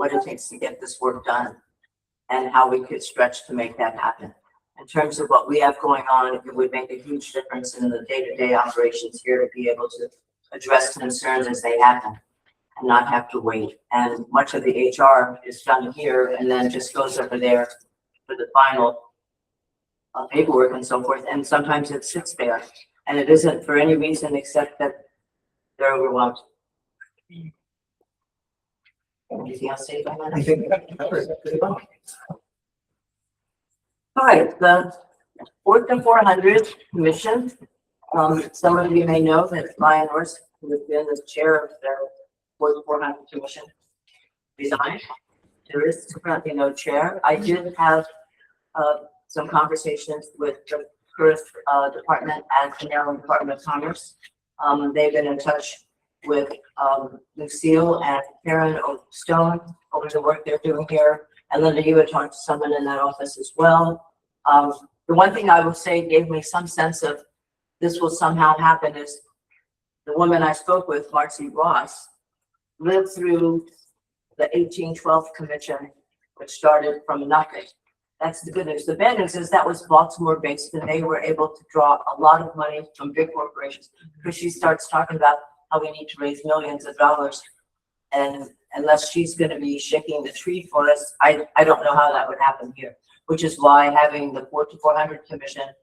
what it takes to get this work done and how we could stretch to make that happen. In terms of what we have going on, it would make a huge difference in the day-to-day operations here to be able to address concerns as they happen and not have to wait. And much of the HR is done here and then just goes over there for the final paperwork and so forth. And sometimes it sits there and it isn't for any reason except that they're overwhelmed. Anything else to say about that? I think that covers it pretty well. All right, the Fourth and 400 Commission. Some of you may know that Ryan Orsk, who has been the chair of the Fourth and 400 Commission, resigned. There is currently no chair. I did have some conversations with the first department at the Maryland Department of Commerce. They've been in touch with Lucille and Karen Stone over the work they're doing here. And Linda, you had talked to someone in that office as well. The one thing I will say gave me some sense of this will somehow happen is the woman I spoke with, Marcy Ross, lived through the 1812 Commission, which started from nothing. That's the good news. The bad news is that was Baltimore based and they were able to draw a lot of money from big corporations because she starts talking about how we need to raise millions of dollars. And unless she's going to be shaking the tree for us, I don't know how that would happen here, which is why having the 4 to 400 Commission,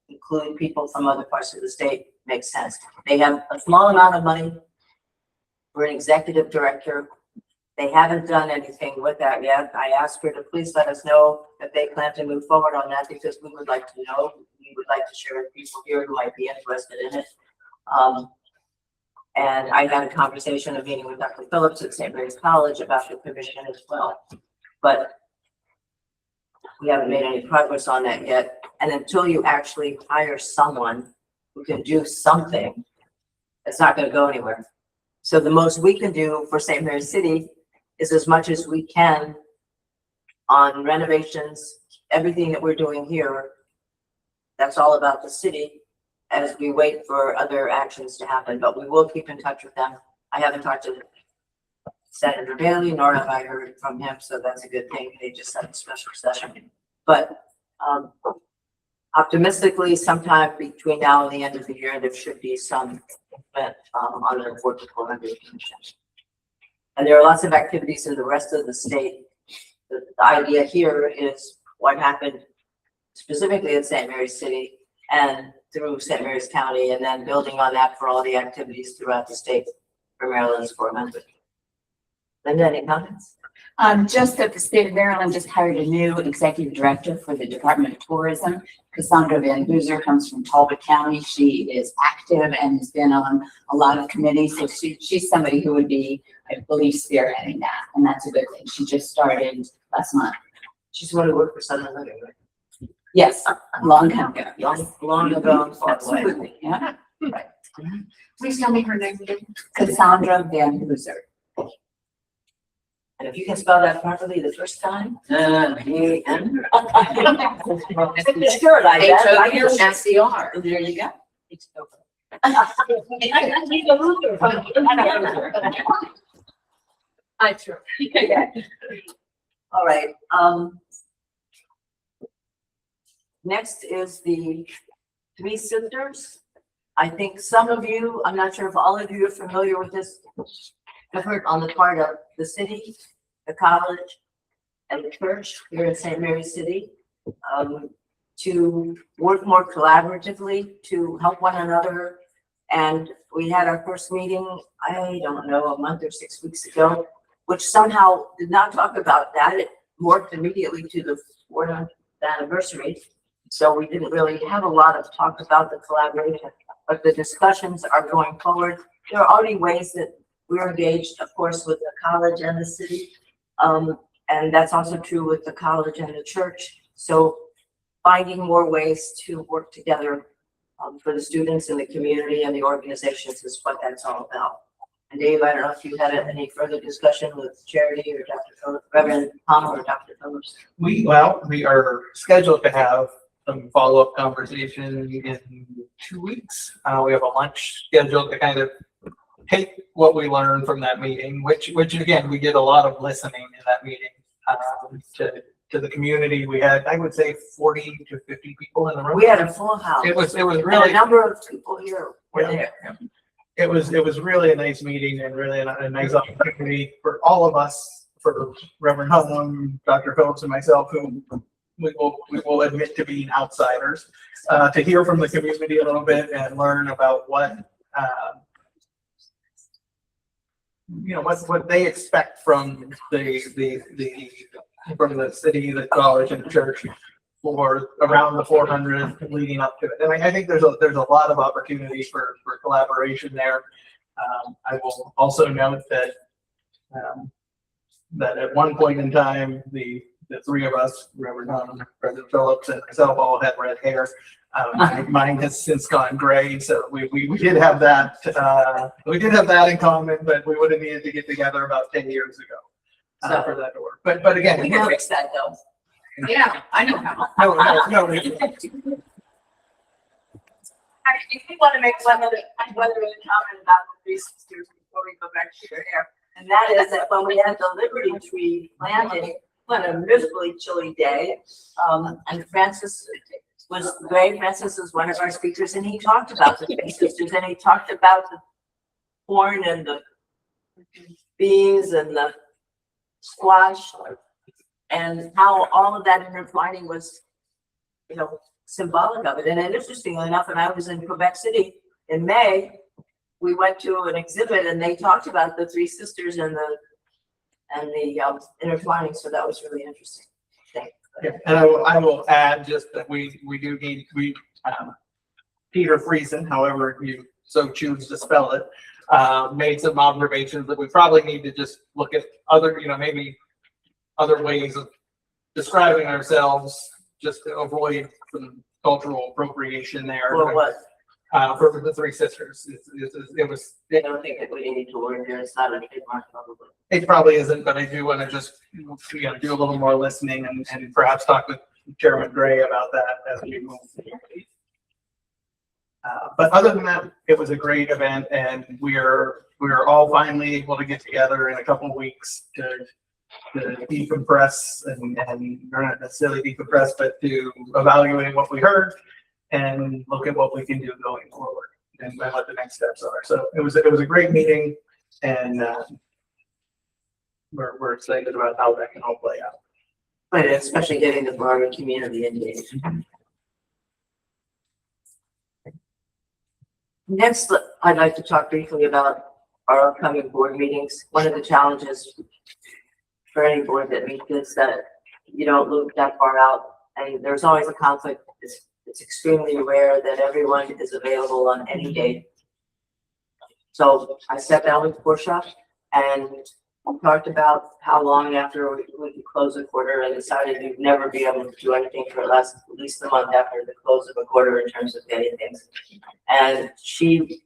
including people from other parts of the state, makes sense. They have a small amount of money for an executive director. They haven't done anything with that yet. I asked her to please let us know if they plan to move forward on that because we would like to know. We would like to share with people here who might be interested in it. And I had a conversation, a meeting with Dr. Phillips at St. Mary's College about the commission as well. But we haven't made any progress on that yet. And until you actually hire someone who can do something, it's not going to go anywhere. So the most we can do for St. Mary's City is as much as we can on renovations, everything that we're doing here. That's all about the city as we wait for other actions to happen, but we will keep in touch with them. I haven't talked to Senator Bailey, nor have I heard from him, so that's a good thing. They just had a special session. But optimistically, sometime between now and the end of the year, there should be some movement on the 4 to 400 Commission. And there are lots of activities in the rest of the state. The idea here is what happened specifically at St. Mary's City and through St. Mary's County, and then building on that for all the activities throughout the state for Maryland's 400. Linda, any comments? Just that the state of Maryland just hired a new executive director for the Department of Tourism. Cassandra Van Hooser comes from Talbot County. She is active and has been on a lot of committees. So she's somebody who would be, I believe, spearheading that. And that's a good thing. She just started last month. She's going to work for Southern Living, right? Yes, long time ago. Long ago, far away. Absolutely, yeah. Right. Please tell me her name again. Cassandra Van Hooser. And if you can spell that properly the first time, H-O-U-S-E-R. There you go. It's over. I true. All right. Next is the Three Sisters. I think some of you, I'm not sure if all of you are familiar with this effort on the part of the city, the college, and the church here in St. Mary's City to work more collaboratively to help one another. And we had our first meeting, I don't know, a month or 6 weeks ago, which somehow did not talk about that. It worked immediately to the 400th anniversary. So we didn't really have a lot of talk about the collaboration, but the discussions are going forward. There are already ways that we're engaged, of course, with the college and the city. And that's also true with the college and the church. So finding more ways to work together for the students in the community and the organizations is what that's all about. And Dave, I don't know if you had any further discussion with Charity or Dr. Phillips, Reverend Palmer or Dr. Phillips. We are scheduled to have some follow-up conversation in 2 weeks. We have a lunch scheduled to kind of take what we learned from that meeting, which again, we did a lot of listening that meeting, to the community. We had, I would say, 40 to 50 people in the room. We had a full house. It was And a really, number of people here were Yeah. there. it was really a nice meeting and really a nice opportunity for all of us, for Reverend Hudlin, Dr. Phillips, and myself, who we will admit to being outsiders, to hear from the community a little bit and learn about what what they expect from the city, the college, and the church for around the 400 leading up to it. And I think there's a lot of opportunity for collaboration there. I will also note that that at one point in time, the three of us, Reverend Hahn, President Phillips, and myself, all had red hair. Mine has since gone gray, so we did have that. We did have that in common, but we would have needed to get together about 10 years ago for that to work. But again, We can fix that though. Yeah, I know how. no. Actually, if you want to make one other comment about the three sisters before we go back to your hair, and that is that when we had the Liberty Tree planting on a miserably chilly day, and Francis was one of our speakers, and he talked about the three sisters, and he talked about the corn and the beans and the squash, and how all of that intertwining was, symbolic of it. And interestingly enough, when I was in Quebec City in May, we went to an exhibit and they talked about the three sisters and the intertwining. So that was really interesting. Yeah, and I will add just that we do need Peter Friesen, however you so choose to spell it, made some observations that we probably need to just look at other, maybe other ways of describing ourselves, just to avoid some cultural appropriation there. For what? For the three sisters, I don't think that we need to worry there. It's not a trademark, probably. it probably isn't, but I do want to just do a little more listening and perhaps talk with Chairman Gray about that as we move forward. But other than that, it was a great event, and we are all finally able to get together in a couple of weeks to decompress and not necessarily decompress, but to evaluate what we heard and look at what we can do going forward and what the next steps are. So it was a great meeting, and we're excited about how that can all play out. But especially getting the broader community engaged. Next, I'd like to talk briefly about our upcoming board meetings. One of the challenges for any board that meets is that you don't look that far out, and there's always a conflict. It's extremely rare that everyone is available on any date. So I sat down with Portia and we talked about how long after we could close a quarter, and decided we'd never be able to do anything for at least a month after the close of a quarter in terms of getting things. And she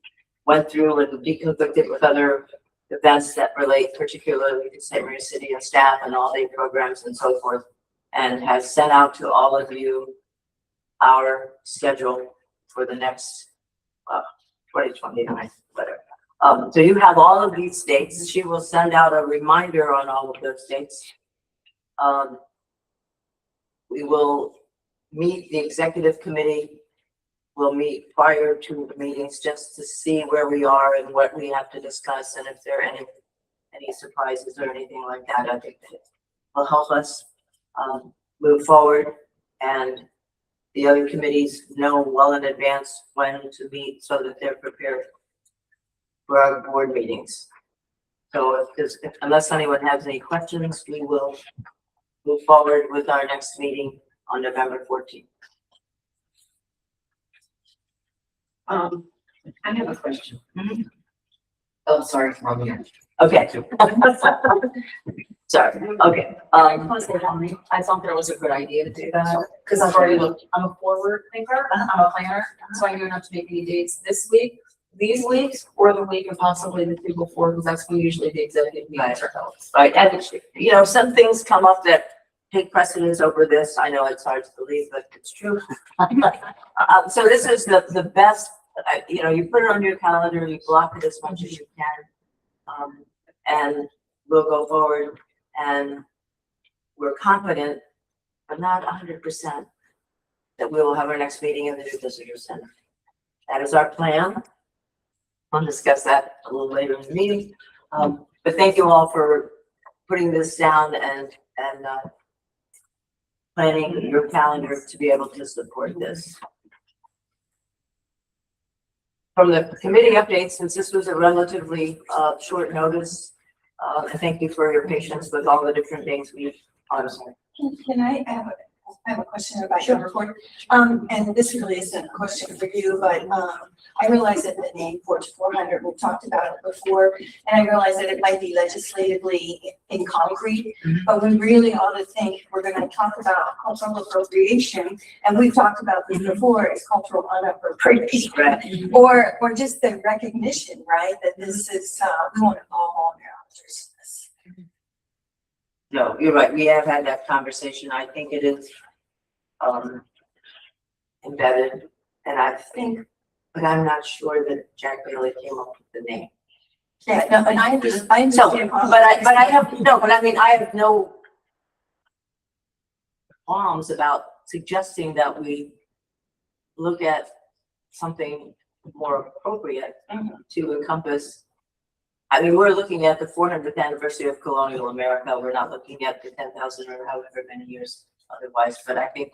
went through and deconflicted with other events that relate particularly to St. Marie City and staff and all day programs and so forth, and has sent out to all of you our schedule for the next 2029, whatever. So you have all of these dates. She will send out a reminder on all of those dates. We will meet, the executive committee will meet prior to the meetings just to see where we are and what we have to discuss, and if there are any surprises or anything like that. I think that it will help us move forward, and the other committees know well in advance when to meet so that they're prepared for our board meetings. So unless anyone has any questions, we will move forward with our next meeting on November 14th. I have a question. Oh, sorry, wrong here. Okay. Sorry, okay. I thought there was a good idea to do that, because I've already looked, I'm a forward thinker, I'm a planner, so I know not to make any dates this week, these weeks, or the week and possibly the week before, because that's when usually the executive meetings are held. Right, and some things come up that take precedence over this. I know it's hard to believe, but it's true. So this is the best, you put it on your calendar, you block it as much as you can, and we'll go forward And we're confident, but not 100%, that we will have our next meeting in the new visitor center. That is our plan. I'll discuss that a little later in the meeting. But thank you all for putting this down and planning your calendar to be able to support this. From the committee updates, since this was a relatively short notice, I thank you for your patience with all the different things we've. I'm sorry. Can I have a question about your report? And this really isn't a question for you, but I realize that the name 400, we've talked about it before, and I realize that it might be legislatively in concrete, but we really ought to think we're going to talk about cultural appropriation, and we've talked about this before, as cultural unappropriation, or just the recognition, right, that this is, we want to involve all Marylanders in this. No, you're right. We have had that conversation. I think it is embedded, and I think, but I'm not sure that Jack Bailey came up with the name. Yeah, no, and I understand. So, but I have no, but I mean, I have no qualms about suggesting that we look at something more appropriate to encompass. I mean, we're looking at the 400th anniversary of colonial America. We're not looking at the 10,000 or however many years otherwise, but I think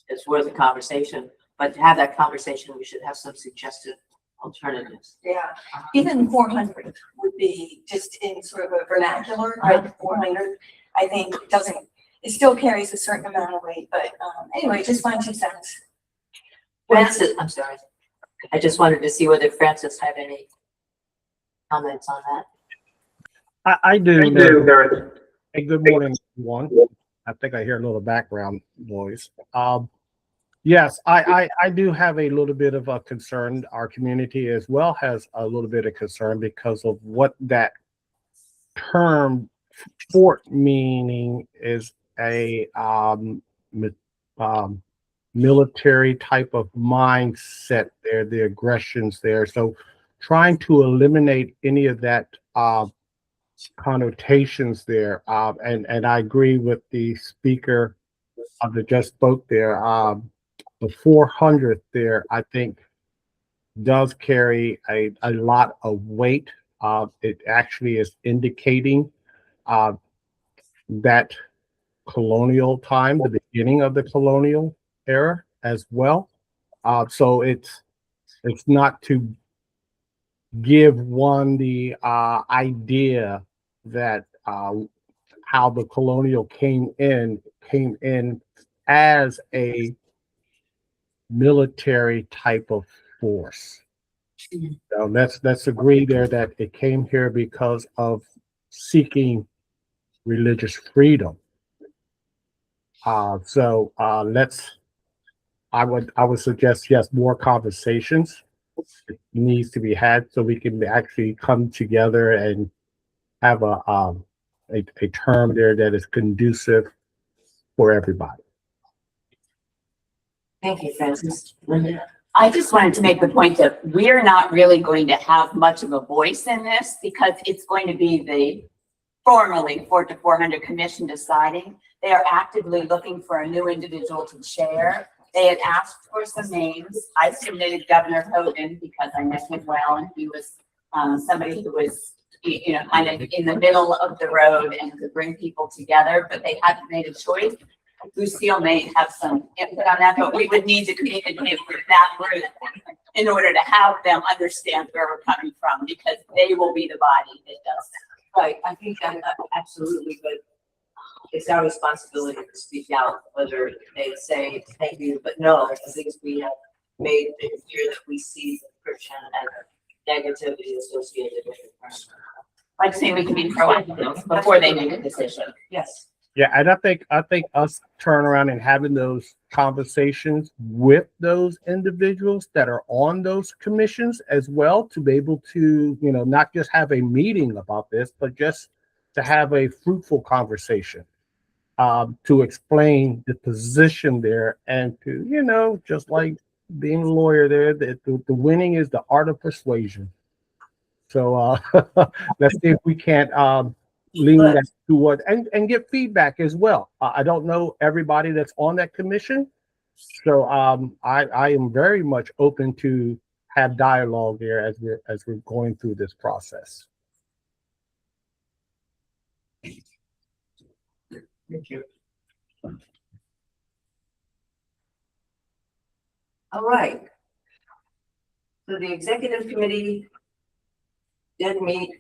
it's worth a conversation. But to have that conversation, we should have some suggested alternatives. Yeah, even 400 would be just in sort of a vernacular, right? 400, I think it still carries a certain amount of weight, but anyway, just find 2 cents. Francis, I'm sorry. I just wanted to see whether Francis had any comments on that. I do. Hey, good morning, everyone. I think I hear a little background noise. Yes, I do have a little bit of a concern. Our community as well has a little bit of concern because of what that term fort meaning is a military type of mindset there, the aggressions there. So trying to eliminate any of that connotations there. And I agree with the speaker that just spoke there. The 400th there, I think, does carry a lot of weight. It actually is indicating that colonial time, the beginning of the colonial era as well. So it's not to give one the idea that how the colonial came in as a military type of force. So let's agree there that it came here because of seeking religious freedom. I would suggest, yes, more conversations needs to be had so we can actually come together and have a term there that is conducive for everybody. Thank you, Francis. I just wanted to make the point that we're not really going to have much of a voice in this because it's going to be the formally 400 commission deciding. They are actively looking for a new individual to chair. They had asked for some names. I submitted Governor Hogan because I met him well, and he was somebody who was, kind of in the middle of the road and could bring people together, but they hadn't made a choice. Lucille may have some input on that, but we would need to communicate with that group in order to have them understand where we're coming from, because they will be the body that does that. Right, I think that absolutely, but it's our responsibility to speak out, whether they say thank you, but no, I think we have made it clear that we see the friction and negativity associated with the person. Like saying we can be proactive before they make a decision. Yes. Yeah, and I think us turn around and having those conversations with those individuals that are on those commissions as well, to be able to, not just have a meeting about this, but just to have a fruitful conversation, to explain the position there, and to, just like being a lawyer there, the winning is the art of persuasion. So let's see if we can't lean Good. that toward and get feedback as well. I don't know everybody that's on that commission. So I am very much open to have dialogue there as we're going through this process. Thank you. All right. So the executive committee did meet.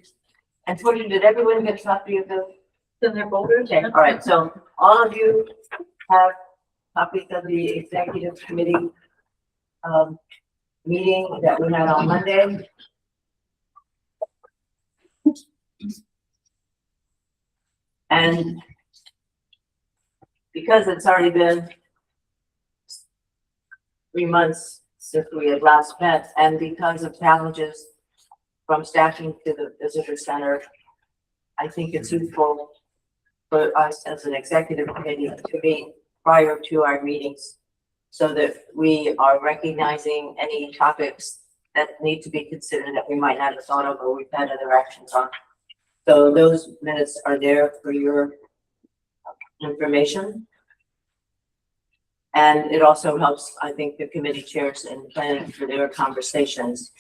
Unfortunately, did everyone get a copy of the? Then they're bolded. Okay, all right, so all of you have copies of the executive committee meeting that we had on Monday. And because it's already been 3 months since we had last met, and because of challenges from staffing to the visitor center, I think it's useful for us as an executive committee to meet prior to our meetings so that we are recognizing any topics that need to be considered that we might not have thought of or we've had other actions on. So those minutes are there for your information. And it also helps, I think, the committee chairs in planning for their conversations.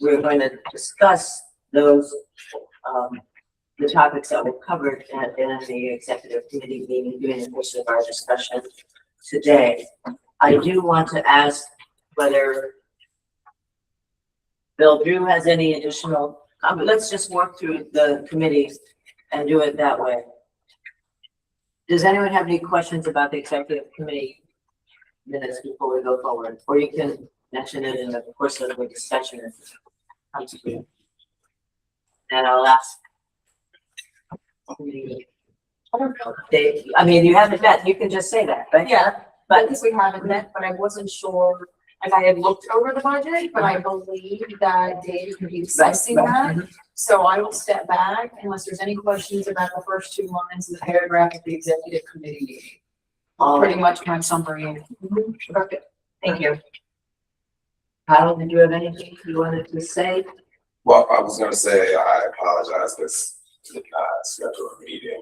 We're going to discuss those, the topics that were covered in the executive committee meeting during the course of our discussion today. I do want to ask whether Bill Drew has any additional, let's just work through the committees and do it that way. Does anyone have any questions about the executive committee minutes before we go forward? Or you can mention it in the course of the discussion. And I'll ask. Dave, I mean, you haven't met, you can just say that, right? Yeah, but because we haven't met, but I wasn't sure if I had looked over the budget, but I believe that Dave could be discussing that. So I will step back unless there's any questions about the first 2 lines of the paragraph of the executive committee meeting. Pretty much my summary. Perfect, thank you. Kyle, did you have anything you wanted to say? Well, I was gonna say, I apologize, this did not schedule a meeting,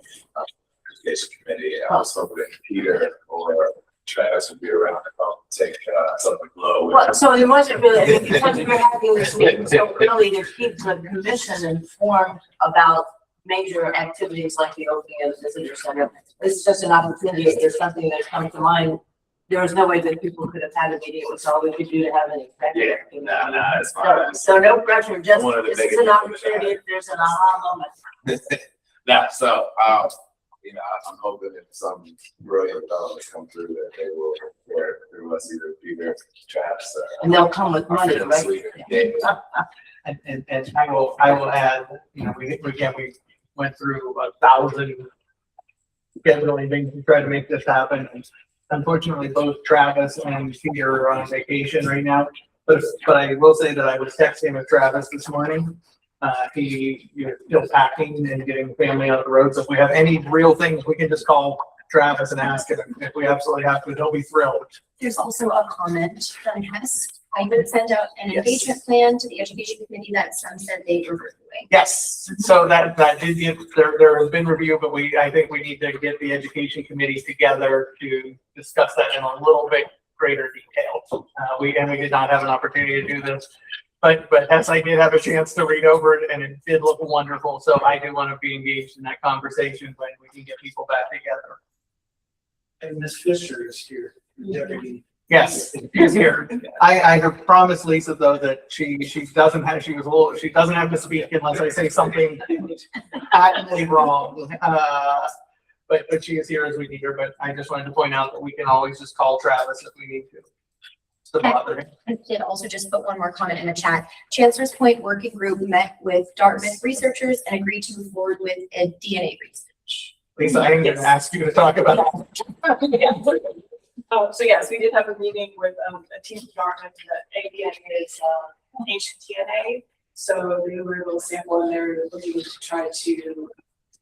education committee. I was hoping that Peter or Travis would be around to help take, something low. Well, so it wasn't really, I mean, because we were having this meeting so early to keep the commission informed about major activities like the opening of the visitor center. This is just an opportunity, if there's something that comes to mind. There was no way that people could have had a meeting, it was all we could do to have an executive. Nah, it's fine. So no pressure, just, One of the this is biggest an opportunity, if there's an aha moment. Nah, so, you know, I'm hoping if some brilliant fellows come through that they will, share through us, either Peter, Travis. And they'll come with money, our right? leader, Dave. And I will add, you know, we went through 1,000 scheduling things to try to make this happen. And unfortunately, both Travis and Peter are on vacation right now. But I will say that I was texting with Travis this morning. He, you know, still packing and getting the family out of the road. So if we have any real things, we can just call Travis and ask him. If we absolutely have to, he'll be thrilled. There's also a comment that I asked. I did send out an Yes. engagement plan to the education committee that some said they were reviewing. Yes, so that did get, there has been review, but I think we need to get the education committee together to discuss that in a little bit greater detail. We did not have an opportunity to do this, but as I did have a chance to read over it and it did look wonderful. So I do want to be engaged in that conversation when we can get people back together. And Ms. Fisher is here, deputy. Yes, she's here. I have promised Lisa though that she doesn't have to speak unless I say something patently wrong. But she is here as we need her, but I just wanted to point out that we can always just call Travis if we need to. To bother him. I did also just put one more comment in the chat. Chancellor's Point Working Group met with Dartmouth researchers and agreed to move forward with a DNA research. Lisa, I didn't ask you to talk about that. So yes, we did have a meeting with a team from Dartmouth. The ADN is ancient DNA. So we were able to sample and they're looking to try to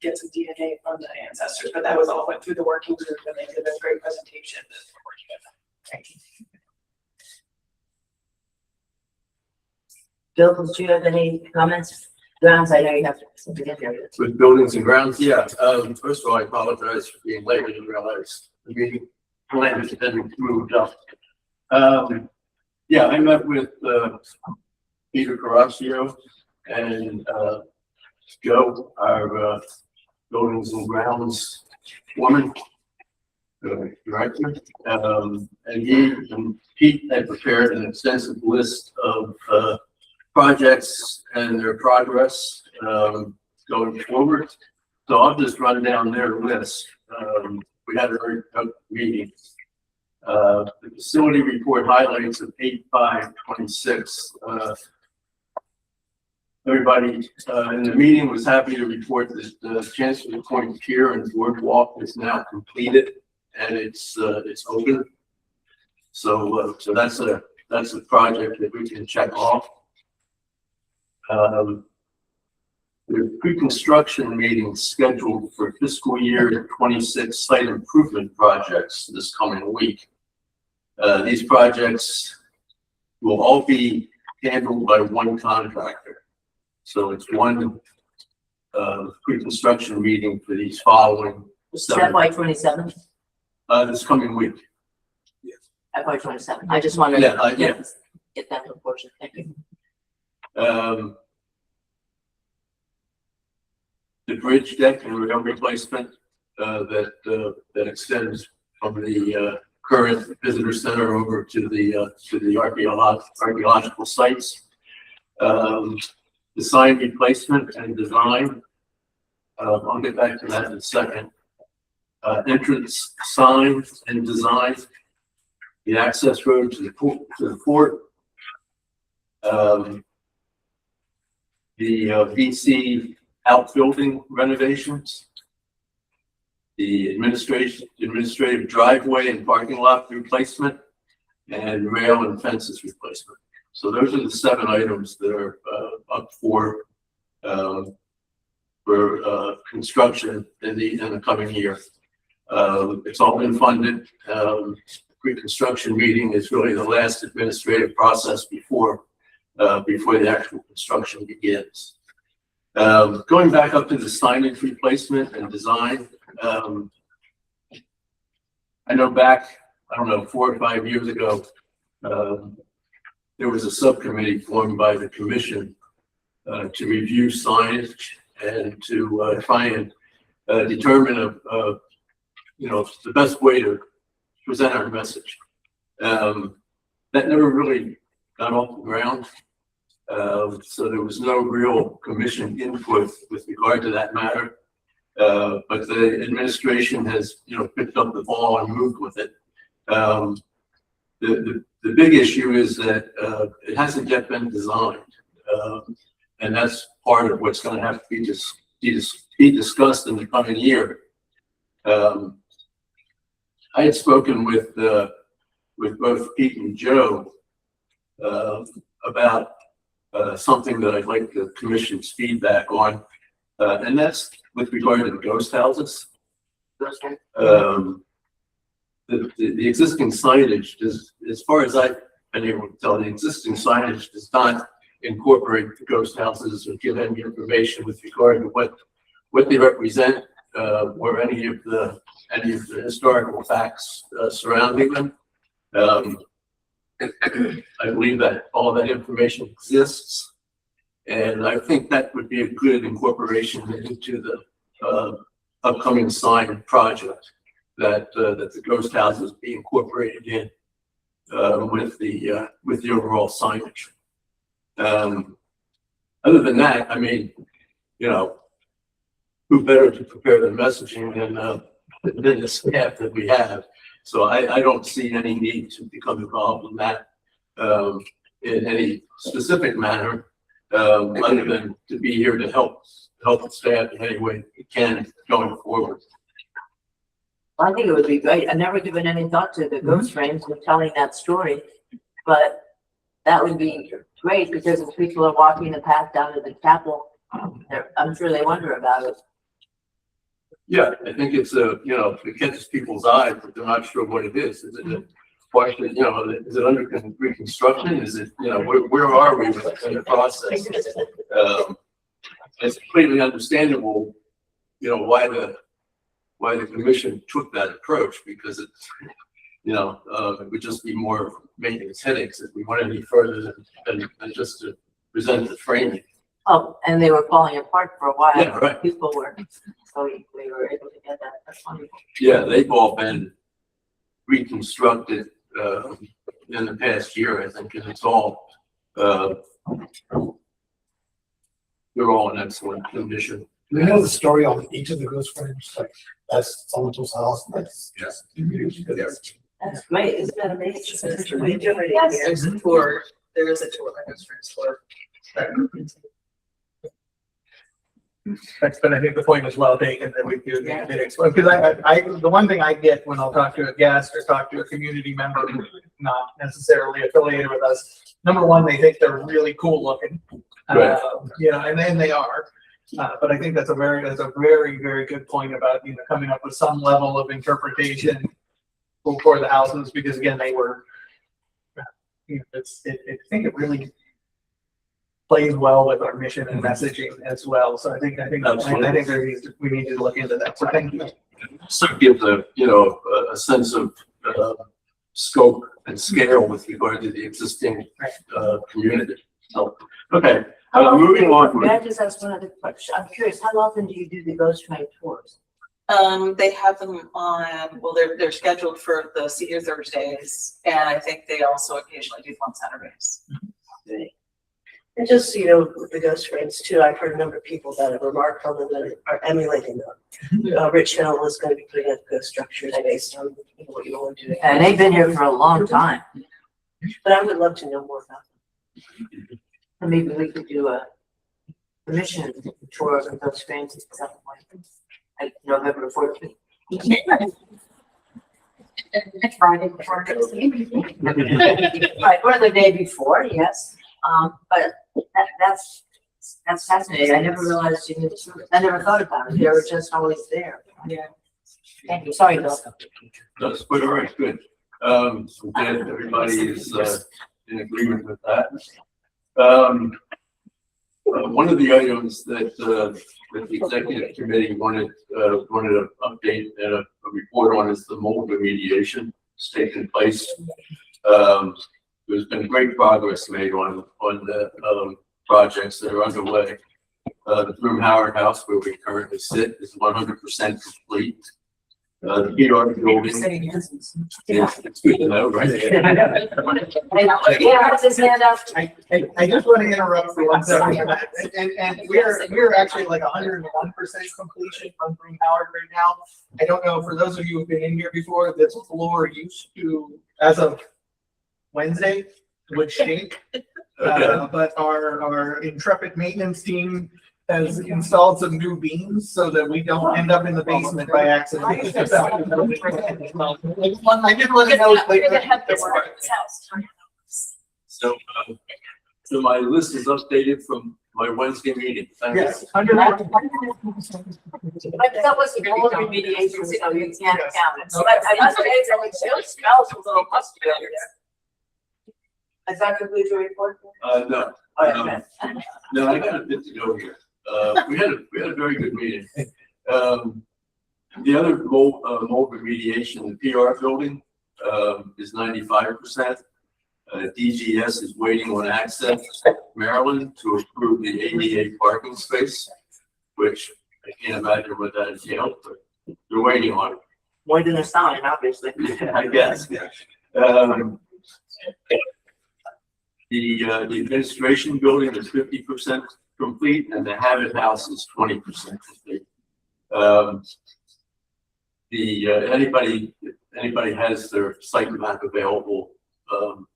get some DNA from the ancestors. But that was all went through the working group and they did a great presentation. Thank you. Bill, did you have any comments? Grounds, I know you have something in there. With buildings and grounds, yeah. First of all, I apologize for being late. I didn't realize the meeting planned had been moved up. Yeah, I met with Peter Carrasco and Joe, our buildings and grounds woman, director. And he and Pete had prepared an extensive list of projects and their progress going forward. So I'll just run down their list. We had a very good meeting. The facility report highlights of 8/5/26. Everybody in the meeting was happy to report that the Chancellor Point Pier and Boardwalk is now completed and it's open. So that's a project that we can check off. The pre-construction meeting scheduled for fiscal year 26 site improvement projects this coming week. These projects will all be handled by one contractor. So it's one pre-construction meeting for these following. FY27, This coming week. FY27. I just wanted Yeah, to yeah. get that proportion. Thank you. The bridge deck and rail replacement that extends from the current visitor center over to the archaeological sites. The sign replacement and design. I'll get back to that in a second. Entrance sign and design. The access road to the fort. The VC outbuilding renovations. The administrative driveway and parking lot replacement, and rail and fences replacement. So those are the 7 items that are up for construction in the coming year. It's all been funded. Pre-construction meeting is really the last administrative process before the actual construction begins. Going back up to the signage replacement and design. I know back, I don't know, 4 or 5 years ago, there was a subcommittee formed by the commission to review signage and to try and determine the best way to present our message. That never really got off the ground. So there was no real commission input with regard to that matter. But the administration has, picked up the ball and moved with it. The big issue is that it hasn't yet been designed. And that's part of what's going to have to be discussed in the coming year. I had spoken with both Pete and Joe about something that I'd like the commission's feedback on, and that's with regard to the ghost houses. The existing signage does, as far as I've been able to tell, the existing signage does not incorporate the ghost houses or give any information with regard to what they represent or any of the historical facts surrounding them. I believe that all that information exists, and I think that would be a good incorporation into the upcoming sign project, that the ghost houses be incorporated in with the overall signage. Other than that, I mean, who better to prepare the messaging than the staff that we have? So I don't see any need to become involved in that in any specific manner, other than to be here to help the staff in any way we can going forward. I think it would be great. I've never given any thought to the ghost frames and telling that story, but that would be great, because if people are walking the path down to the chapel, I'm sure they wonder about it. Yeah, I think it's it catches people's eyes, but they're not sure what it is. Is it a question, is it under reconstruction? Is it, where are we in the process? it's completely understandable, you know, why the commission took that approach, because it's, you know, it would just be more maintenance headaches if we went any further than just to present the framing. Oh, and they were falling apart for a while. Yeah, right. People were, so we were able to get that. That's wonderful. Yeah, they've all been reconstructed, in the past year, I think, and it's all, they're all in excellent condition. Do we know the story on each of the ghost frames? Like, that's someone's house, that's. Yes. That's great. Isn't that amazing? Yes, there's a tour, there is a tour, like a tour. That's, but I think the point is well taken that we do need to explain, because the one thing I get when I'll talk to a guest or talk to a community member who's not necessarily affiliated with us, number one, they think they're really cool looking. Right. You know, and then they are. But I think that's a very, very good point about, you know, coming up with some level of interpretation for the houses, because again, they were, you know, I think it really plays well with our mission and messaging as well. So I think we need to look into that. So thank you. So it gives a, you know, a sense of, scope and scale with regard to the existing, community. So, okay, moving on. May I just ask one other question? I'm curious, how often do you do the ghost train tours? They have them on, well, they're scheduled for the senior Thursdays, and I think they also occasionally do on Saturdays. And just, you know, with the ghost friends too, I've heard a number of people that have remarked on them that are emulating them. Rich Hill is going to be putting up ghost structures based on, you know, what you want to do. And they've been here for a long time. But I would love to know more about them. And maybe we could do a commission tour of those trains at some point, like November 14th. Friday before next meeting. Right, or the day before, yes. But that's fascinating. I never realized I never thought about it. They were just always there. Yeah. Thank you. Sorry, Bill. That's quite all right, good. I'm glad everybody is, in agreement with that. One of the items that the executive committee wanted an update and a report on is the mold remediation that's taken place. There's been great progress made on the projects that are underway. The Brome Howard House, where we currently sit, is 100% complete. The PR building. Yeah, it's good to know, right? Yeah, has his hand up. I just want to interrupt for 1 second. And we're actually like 101% completion from Brome Howard right now. I don't know, for those of you who've been in here before, this floor used to, as of Wednesday, would shake. But our intrepid maintenance team has installed some new beams so that we don't end up in the basement by accident. I just want to know. So my list is updated from my Wednesday meeting. Thank you. Yes. But that was the mold remediation, so you can't count it. But I must say, it still smells a little musty over there. Does that conclude your report? No. Oh, yeah, okay. No, I got a bit to go here. We had a very good meeting. The other mold remediation, the PR building, is 95%. DGS is waiting on Access Maryland to approve the ADA parking space, which I can't imagine what that entails, but they're waiting on it. More than a sign, obviously. I guess. The administration building is 50% complete, and the Habit House is 20% complete. Anybody has their site map available,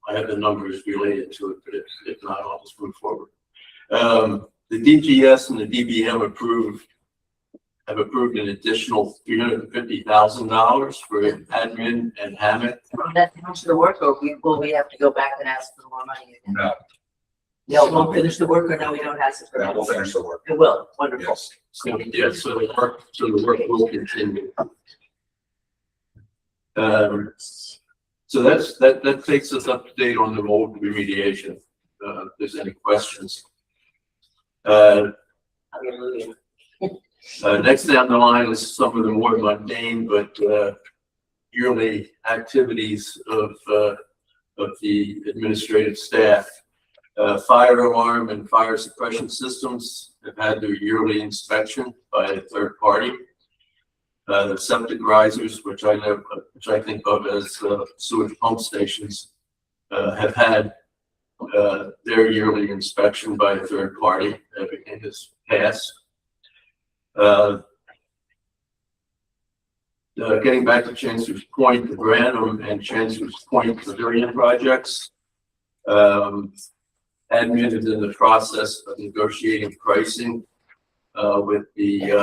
I have the numbers related to it, but if not, I'll just move forward. The DGS and the DBM have approved an additional $350,000 for admin and Hammett. That's how much of the work, or will we have to go back and ask for more money again? No, No, we'll finish the work, or no, we don't have to. that will finish the work. It will, wonderful. Yes. So, yeah, so the work will continue. So that takes us up to date on the mold remediation. If there's any questions. Hallelujah. Next down the line is some of the more mundane, but, yearly activities of the administrative staff. Fire alarm and fire suppression systems have had their yearly inspection by a third party. The septic risers, which I think of as sewage pump stations, have had their yearly inspection by a third party. Everything has passed. Getting back to Chancellor's Point, the Brome and Chancellor's Point Pavilion projects. Admin is in the process of negotiating pricing with the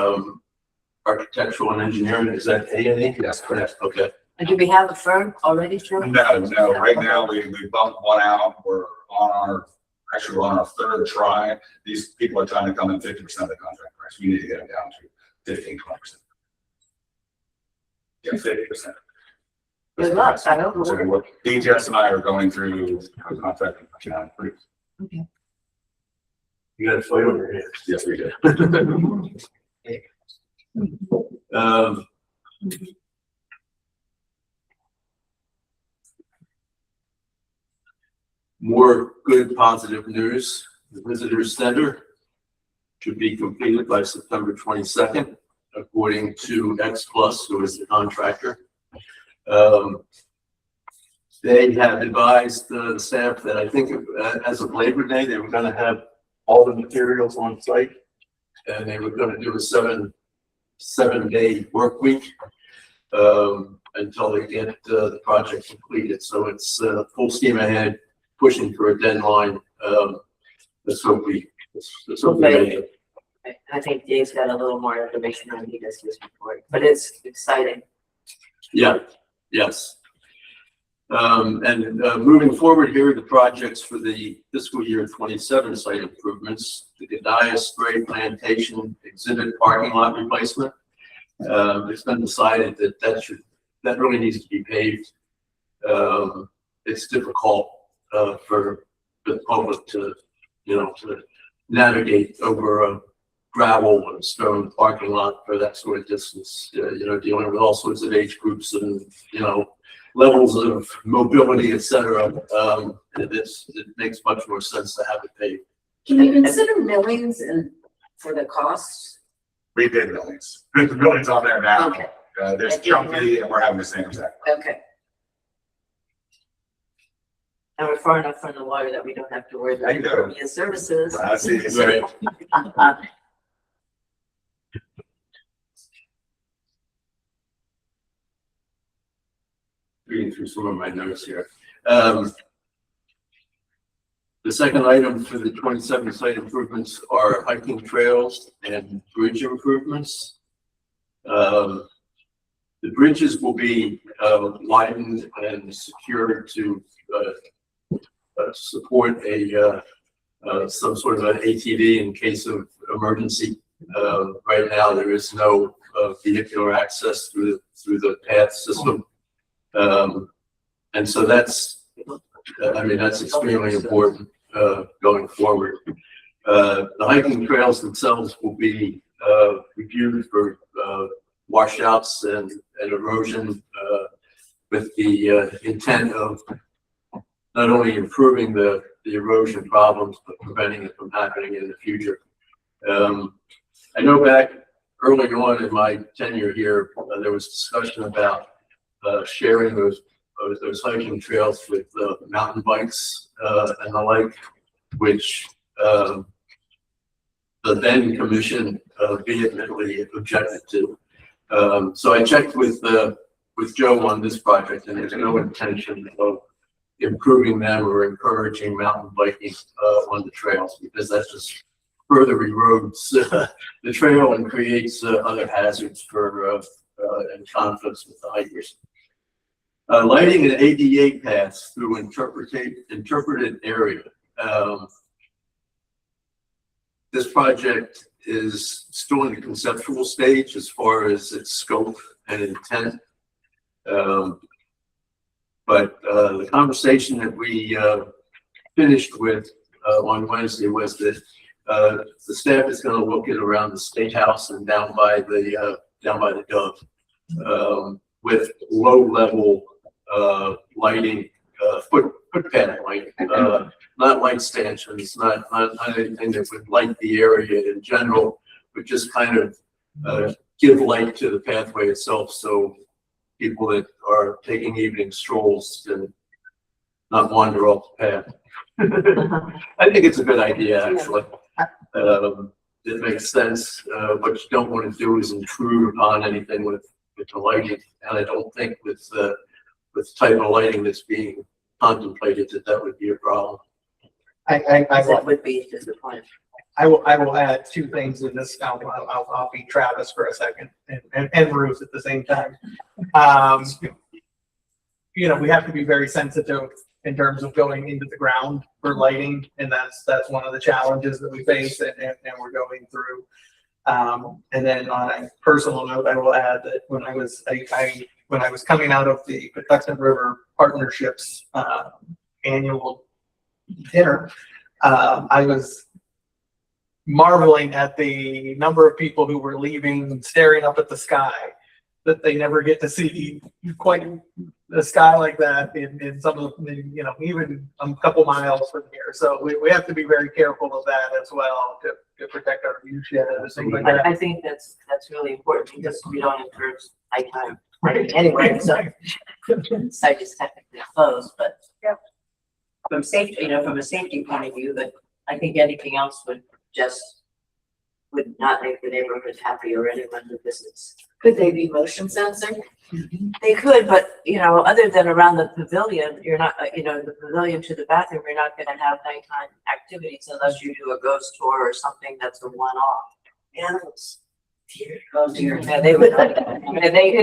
architectural and engineering. Is that A&E? Yes, correct. Okay. And do we have a firm already, Joe? No, right now, we bumped one out, we're actually on our third try. These people are trying to come in 50% of the contract price, we need to get them down to 15, 20%. Yeah, 50%. Good luck, I hope. So what DJS and I are going through the contract. You got a fight on your hands. Yes, we do. More good positive news. The visitor center should be completed by September 22nd, according to X Plus, who is the contractor. They have advised the staff that I think as of Labor Day, they were going to have all the materials on site, and they were going to do a seven-day work week until they get the project completed. So it's full steam ahead, pushing for a deadline. Let's hope we make it. I think Dave's got a little more information on this report, but it's exciting. Yeah, yes. And moving forward here, the projects for the fiscal year 27 site improvements, the Godiah Spray Plantation exhibit parking lot replacement. It's been decided that that really needs to be paved. It's difficult for the public to navigate over a gravel and stone parking lot for that sort of distance. Dealing with all sorts of age groups and levels of mobility, etc. It makes much more sense to have it paved. Can you consider millings for the costs? We did buildings. The building's on there now. Okay, There's chunky and we're having the same exact. okay. And we're far enough from the water that we don't have to worry I about know. impervious surfaces. I see. Right. Reading through some of my notes here. The second item for the 27 site improvements are hiking trails and bridge improvements. The bridges will be widened and secured to support some sort of an ATV in case of emergency. Right now, there is no vehicular access through the path system. And so that's extremely important going forward. The hiking trails themselves will be reviewed for washouts and erosion with the intent of not only improving the erosion problems, but preventing it from happening in the future. I know back early on in my tenure here, there was discussion about sharing those hiking trails with mountain bikes and the like, which the then commission vehemently objected to. So I checked with Joe on this project, and there's no intention of improving them or encouraging mountain biking on the trails, because that just further erodes the trail and creates other hazards for and conflicts with the hikers. Lighting and ADA paths through interpreted area. This project is still in the conceptual stage as far as its scope and intent. But the conversation that we finished with on Wednesday was that The staff is gonna look at around the State House and down by the Dove, with low level, lighting, footpath lighting, not light stanchions, not anything that would light the area in general, but just kind of, give light to the pathway itself, so people that are taking evening strolls can not wander off the path. I think it's a good idea, actually. It makes sense. What you don't want to do is intrude upon anything with the lighting, and I don't think with the type of lighting that's being contemplated that would be a problem. That would be disappointing. I will add two things in this. I'll be Travis for a second and Ruth at the same time. You know, we have to be very sensitive in terms of going into the ground for lighting, and that's one of the challenges that we face and we're going through. And then on a personal note, I will add that when I was coming out of the Patuxent River Partnerships annual dinner, I was marveling at the number of people who were leaving, staring up at the sky, that they never get to see quite the sky like that in some of the, you know, even a couple miles from here. So we have to be very careful of that as well to protect our view shed and things like that. I think that's really important because we don't encourage nighttime. Right. Anyway, so site is technically closed, but from safety, you know, from a safety point of view, but I think anything else would not make the neighborhood happy or anyone who visits. Could they be motion sensing? They could, but you know, other than around the pavilion, you're not, you know, the pavilion to the bathroom, you're not gonna have nighttime activities unless you do a ghost tour or something that's a one-off. Animals. Oh dear, yeah, they would,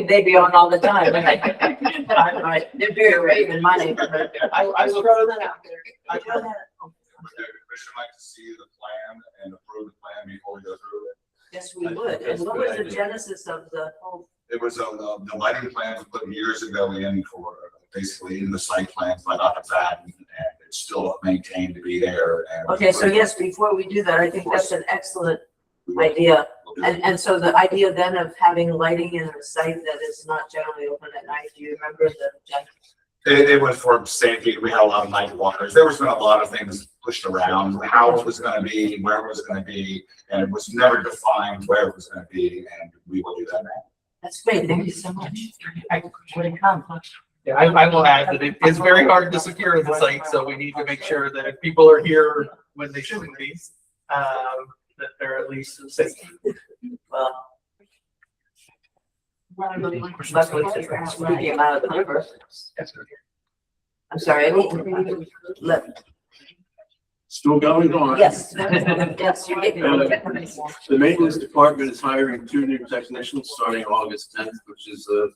they'd be on all the time. They're very brave in my neighborhood. I will Throw that out there. I will- The commission like to see the plan and approve the plan before we go through it. Yes, we would. And what was the genesis of the whole? It was the lighting plan was put years ago in for basically in the site plans by Dr. Fadden, and it's still maintained to be there. And Okay, so yes, before we do that, I think that's an excellent idea. And so the idea then of having lighting in a site that is not generally open at night, do you remember the genesis? It was for safety. We had a lot of night walkers. There was been a lot of things pushed around, how it was going to be, where it was going to be, and it was never defined where it was going to be, and we will do that now. That's great. Thank you so much. Would it come? Yeah, I will add that it is very hard to secure the site, so we need to make sure that if people are here when they shouldn't be, that they're at least safe. Well. Luckily, the amount of number. I'm sorry, I didn't let. Still going on. Yes. Yes, you're getting. The maintenance department is hiring 2 new technicians starting August 10th, which is a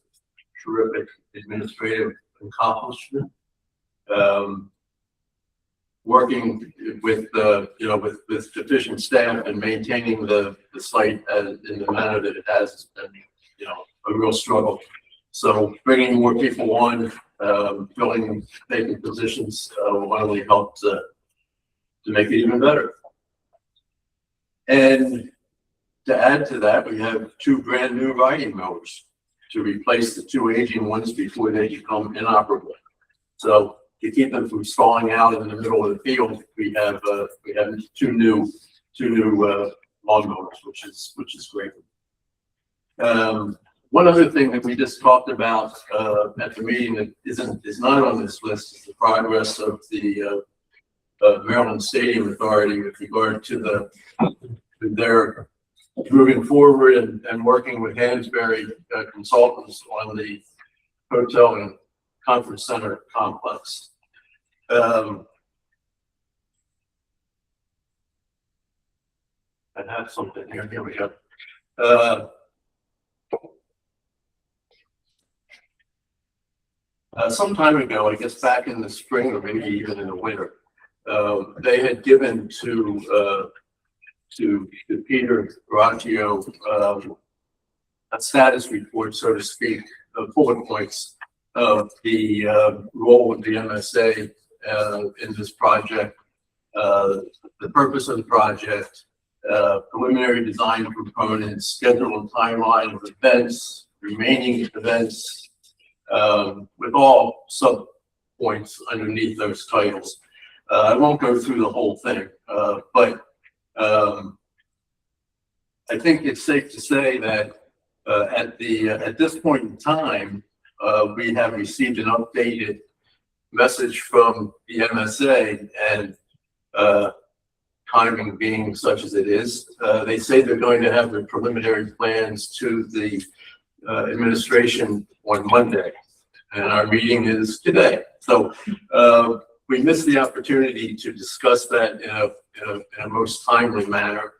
terrific administrative accomplishment. Working with with sufficient staff and maintaining the site in the manner that it has been, a real struggle. So bringing more people on, filling vacant positions will only help to make it even better. And to add to that, we have 2 brand new riding mowers to replace the 2 aging ones before they become inoperable. So to keep them from stalling out in the middle of the field, we have 2 new lawnmowers, which is great. One other thing that we just talked about at the meeting that is not on this list is the progress of the Maryland Stadium Authority with regard to their moving forward and working with Hansberry consultants on the hotel and conference center complex. I have something here. Here we go. Some time ago, I guess back in the spring or maybe even in the winter, they had given to Peter Garaccio a status report, so to speak, of bullet points of the role of the MSA in this project the purpose of the project, preliminary design components, schedule and timeline of events, remaining events, with all sub points underneath those titles. I won't go through the whole thing, but I think it's safe to say that at this point in time, we have received an updated message from the MSA, and timing being such as it is, they say they're going to have their preliminary plans to the administration on Monday, and our meeting is today. So we missed the opportunity to discuss that in a most timely manner.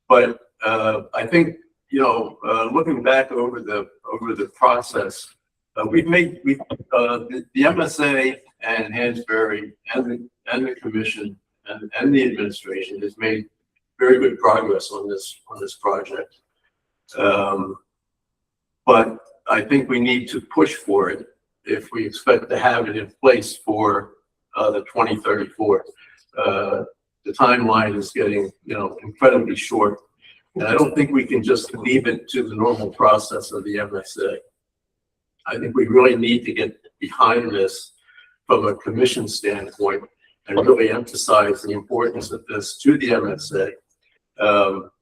But I think, you know, looking back over the process, the MSA and Hansberry and the commission and the administration has made very good progress on this project. But I think we need to push for it if we expect to have it in place for the 2034. The timeline is getting, you know, incredibly short, and I don't think we can just leave it to the normal process of the MSA. I think we really need to get behind this from a commission standpoint and really emphasize the importance of this to the MSA,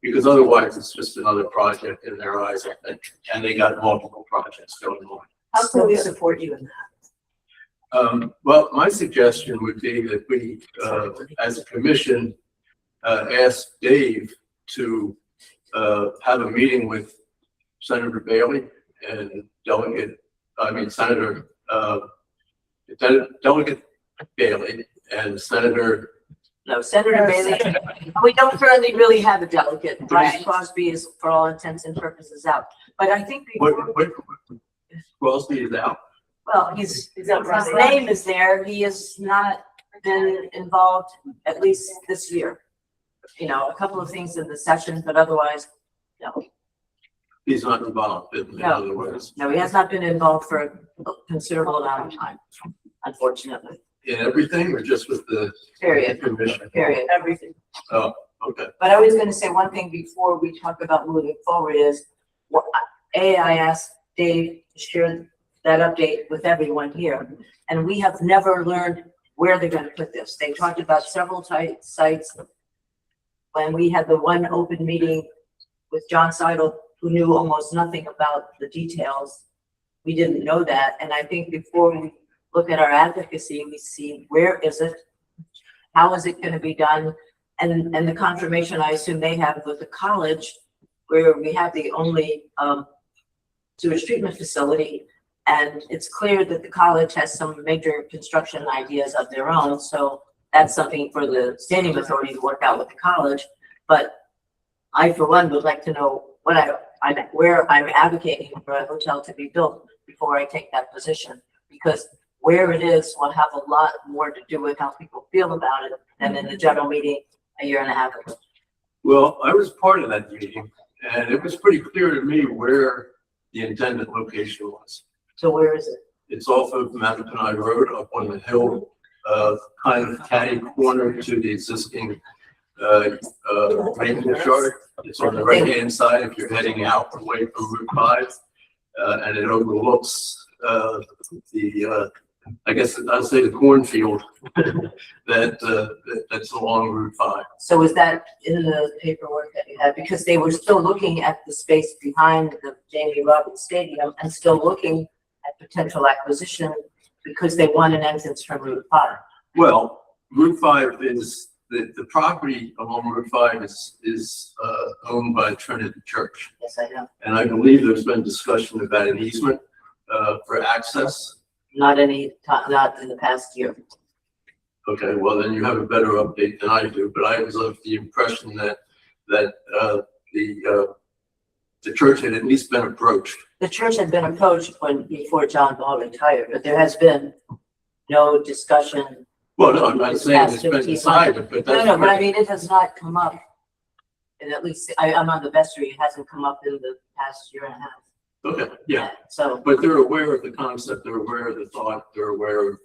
because otherwise it's just another project in their eyes, I think, and they got multiple projects going on. How can we support you in that? Well, my suggestion would be that we, as a commission, ask Dave to have a meeting with Senator Bailey and Delegate Bailey and Senator. No, Senator Bailey, we don't currently really have a delegate. Brian Crosby is, for all intents and purposes, out. But I think before, Crosby is out. well, his name is there. He has not been involved, at least this year. You know, a couple of things in the session, but otherwise, no. He's not involved, in other words. No, he has not been involved for a considerable amount of time, unfortunately. In everything, or just with the Period. commission? Period, everything. Oh, okay. But I was going to say one thing before we talk about moving forward is, I asked Dave to share that update with everyone here, and we have never learned where they're going to put this. They talked about several sites. When we had the one open meeting with John Seidel, who knew almost nothing about the details, we didn't know that. And I think before we look at our advocacy, we see where is it, how is it going to be done, and the confirmation I assume they have with the college, where we have the only sewage treatment facility, and it's clear that the college has some major construction ideas of their own. So that's something for the standing authority to work out with the college. But I, for one, would like to know where I'm advocating for a hotel to be built before I take that position, because where it is will have a lot more to do with how people feel about it than in the general meeting a year and a half ago. Well, I was part of that meeting, and it was pretty clear to me where the intended location was. So where is it? It's off of Mattaponi Road, up on the hill, kind of catty corner to the existing maintenance yard. It's on the right-hand side if you're heading out away from Route 5, and it overlooks I guess I'll say the cornfield that's along Route 5. So is that in the paperwork that you had? Because they were still looking at the space behind the Jamie Roberts Stadium and still looking at potential acquisition because they want an entrance from Route 5. Well, Route 5 is, the property along Route 5 is owned by Trinity Church. Yes, I know. And I believe there's been discussion about an easement for access. Not in the past year. Okay, well, then you have a better update than I do, but I was of the impression that the church had at least been approached. The church had been approached before John Ball retired, but there has been no discussion. Well, no, I'm not saying it's been decided, but that's. No, but I mean, it has not come up. And at least I'm on the vestry, it hasn't come up in the past year and a half. Okay, yeah, So, but they're aware of the concept, they're aware of the thought, they're aware of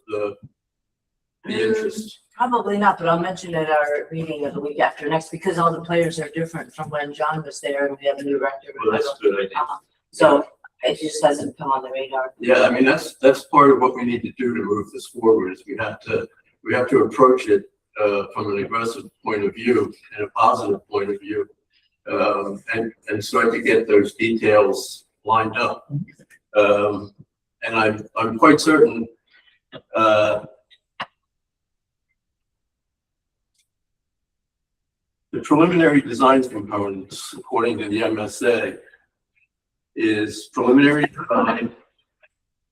the interest? Probably not, but I'll mention at our meeting of the week after next, because all the players are different from when John was there and we have a new director. Well, that's a good idea. So it just hasn't come on the radar. Yeah, I mean, that's part of what we need to do to move this forward, is we have to approach it from an aggressive point of view and a positive point of view, and start to get those details lined up. And I'm quite certain the preliminary design components, according to the MSA, is preliminary design,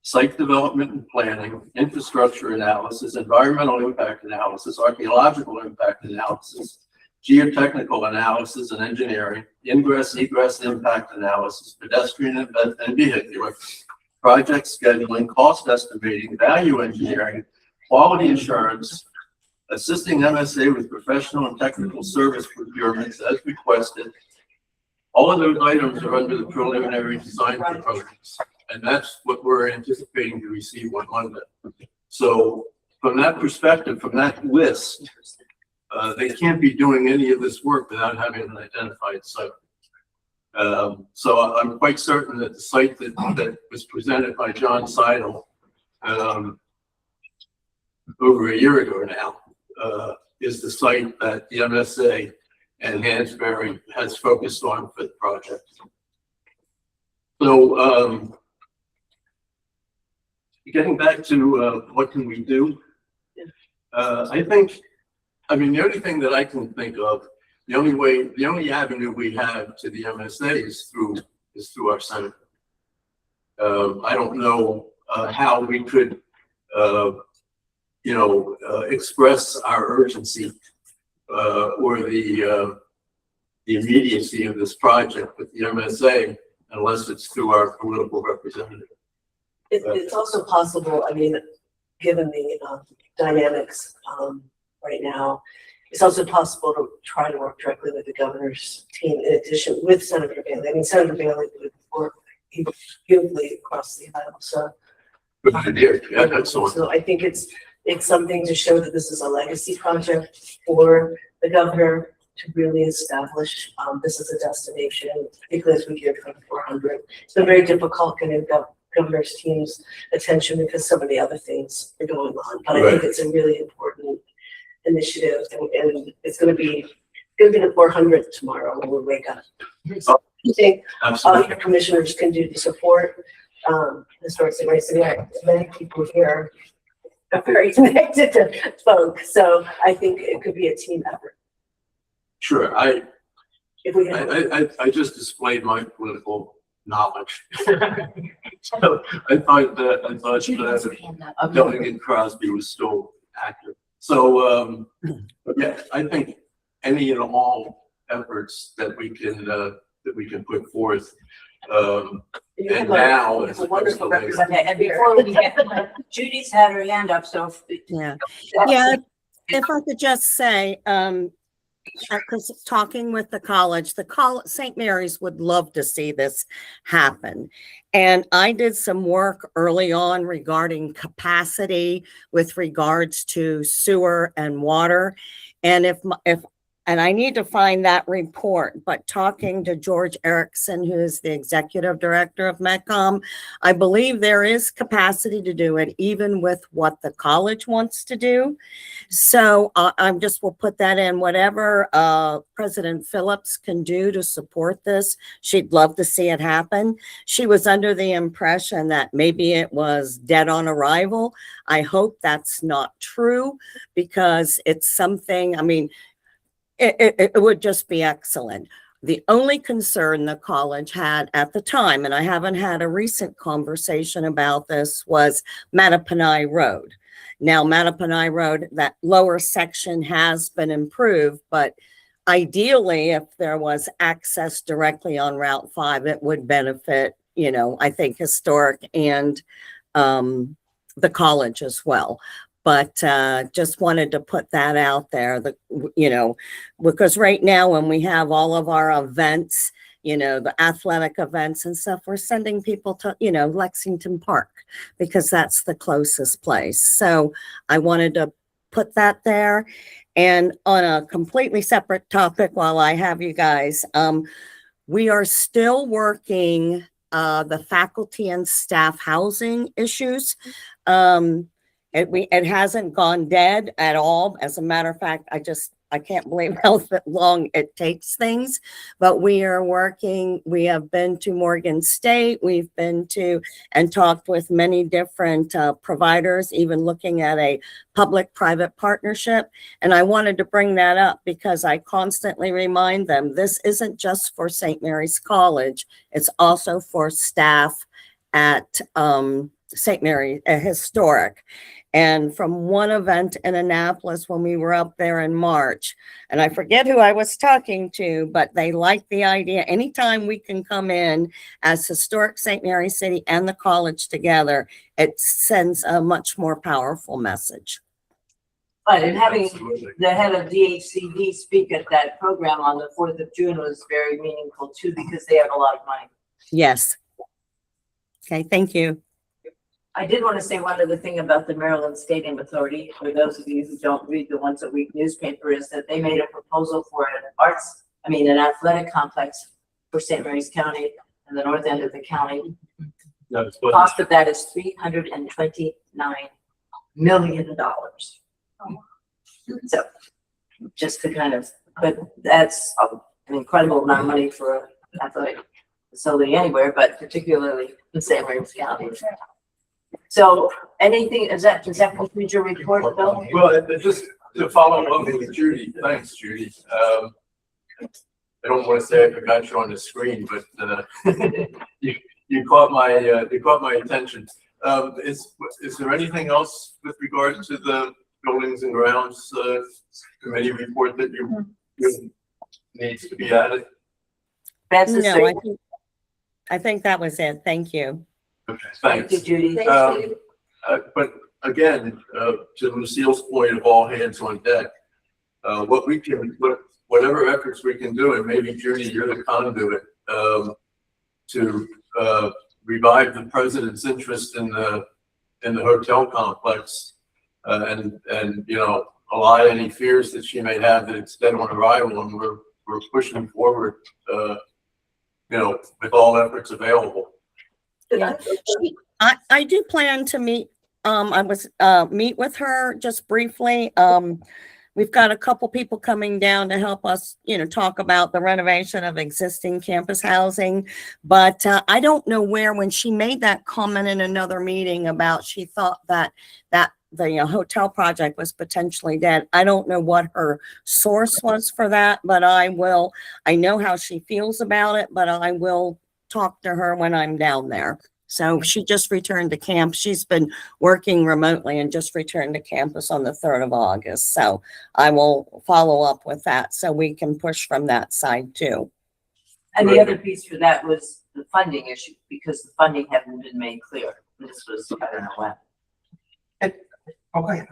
site development and planning, infrastructure analysis, environmental impact analysis, archaeological impact analysis, geotechnical analysis and engineering, ingress, egress impact analysis, pedestrian and vehicular, project scheduling, cost estimating, value engineering, quality assurance, assisting MSA with professional and technical service procurements as requested. All of those items are under the preliminary design components, and that's what we're anticipating to receive on Monday. So from that perspective, from that list, they can't be doing any of this work without having an identified site. So I'm quite certain that the site that was presented by John Seidel over a year ago now is the site that the MSA and Hansberry has focused on for the project. So getting back to what can we do? I mean, the only thing that I can think of, the only avenue we have to the MSA is through our senator. I don't know how we could, express our urgency or the immediacy of this project with the MSA unless it's through our political representative. It's also possible, I mean, given the dynamics right now, it's also possible to try to work directly with the governor's team in addition with Senator Bailey. I mean, Senator Bailey would work beautifully across the aisle, so. Good idea. Yeah, that's the one. So I think it's something to show that this is a legacy project for the governor to really establish this as a destination, particularly as we hear 2400. It's been very difficult getting governor's team's attention because so many other things are going on. But I think it's a really important initiative, and it's going to be the 400th tomorrow when we wake up. So I think all your commissioners can do to support historic city. Many people here are very connected to folk, so I think it could be a team effort. Sure, I If we can. just displayed my political knowledge. So I thought Delegate Crosby was still active. So yeah, I think any and all efforts that we can put forth. And now It's a wonderful representative. And before we get, Judy's had her hand up, so. Yeah, if I could just say, because talking with the college, St. Mary's would love to see this happen. And I did some work early on regarding capacity with regards to sewer and water. And and I need to find that report, but talking to George Erickson, who is the executive director of METCOM, I believe there is capacity to do it, even with what the college wants to do. So I'm just will put that in, whatever President Phillips can do to support this. She'd love to see it happen. She was under the impression that maybe it was dead on arrival. I hope that's not true, because it's something, I mean, it would just be excellent. The only concern the college had at the time, and I haven't had a recent conversation about this, was Mattapani Road. Now, Mattapani Road, that lower section has been improved, but ideally, if there was access directly on Route 5, it would benefit, I think, historic and the college as well. But just wanted to put that out there, because right now when we have all of our events, the athletic events and stuff, we're sending people to, Lexington Park, because that's the closest place. So I wanted to put that there. And on a completely separate topic, while I have you guys, we are still working the faculty and staff housing issues. It hasn't gone dead at all. As a matter of fact, I can't believe how long it takes things, but we are working. We have been to Morgan State. We've been to and talked with many different providers, even looking at a public-private partnership. And I wanted to bring that up because I constantly remind them, this isn't just for St. Mary's College. It's also for staff at St. Mary Historic. And from one event in Annapolis when we were up there in March, and I forget who I was talking to, but they liked the idea. Anytime we can come in as Historic St. Mary City and the college together, it sends a much more powerful message. But in having Absolutely. the head of DHCD speak at that program on the 4th of June was very meaningful too, because they have a lot of money. Yes. Okay, thank you. I did want to say one other thing about the Maryland Stadium Authority, for those of you who don't read the Once a Week newspaper, is that they made a proposal for an athletic complex for St. Mary's County and the north end of the county. That's The what, cost of that is $329 million. So just to kind of, but that's an incredible amount of money for an athletic facility anywhere, but particularly in St. Mary's County. So anything, does that conclude your report, Bill? well, just to follow up with Judy, thanks, Judy. I don't want to say I forgot you on the screen, but you caught my attention. Is there anything else with regard to the Buildings and Grounds Committee report that you needs to be added? Francis, No, I think that was it. Thank you. Okay, thank thanks. you, Judy. But again, to Lucille's point of all hands on deck, whatever efforts we can do, and maybe Judy, you're the conduit, to revive the president's interest in the hotel complex, and allay any fears that she may have that it's dead on arrival, and we're pushing forward, with all efforts available. Yeah. I do plan to meet, meet with her just briefly. We've got a couple people coming down to help us, talk about the renovation of existing campus housing. But I don't know when she made that comment in another meeting about she thought that the hotel project was potentially dead. I don't know what her source was for that, but I know how she feels about it, but I will talk to her when I'm down there. So she just returned to camp. She's been working remotely and just returned to campus on the 3rd of August. So I will follow up with that so we can push from that side too. And the other piece for that was the funding issue, because the funding hadn't been made clear. This was, I don't know when. Okay.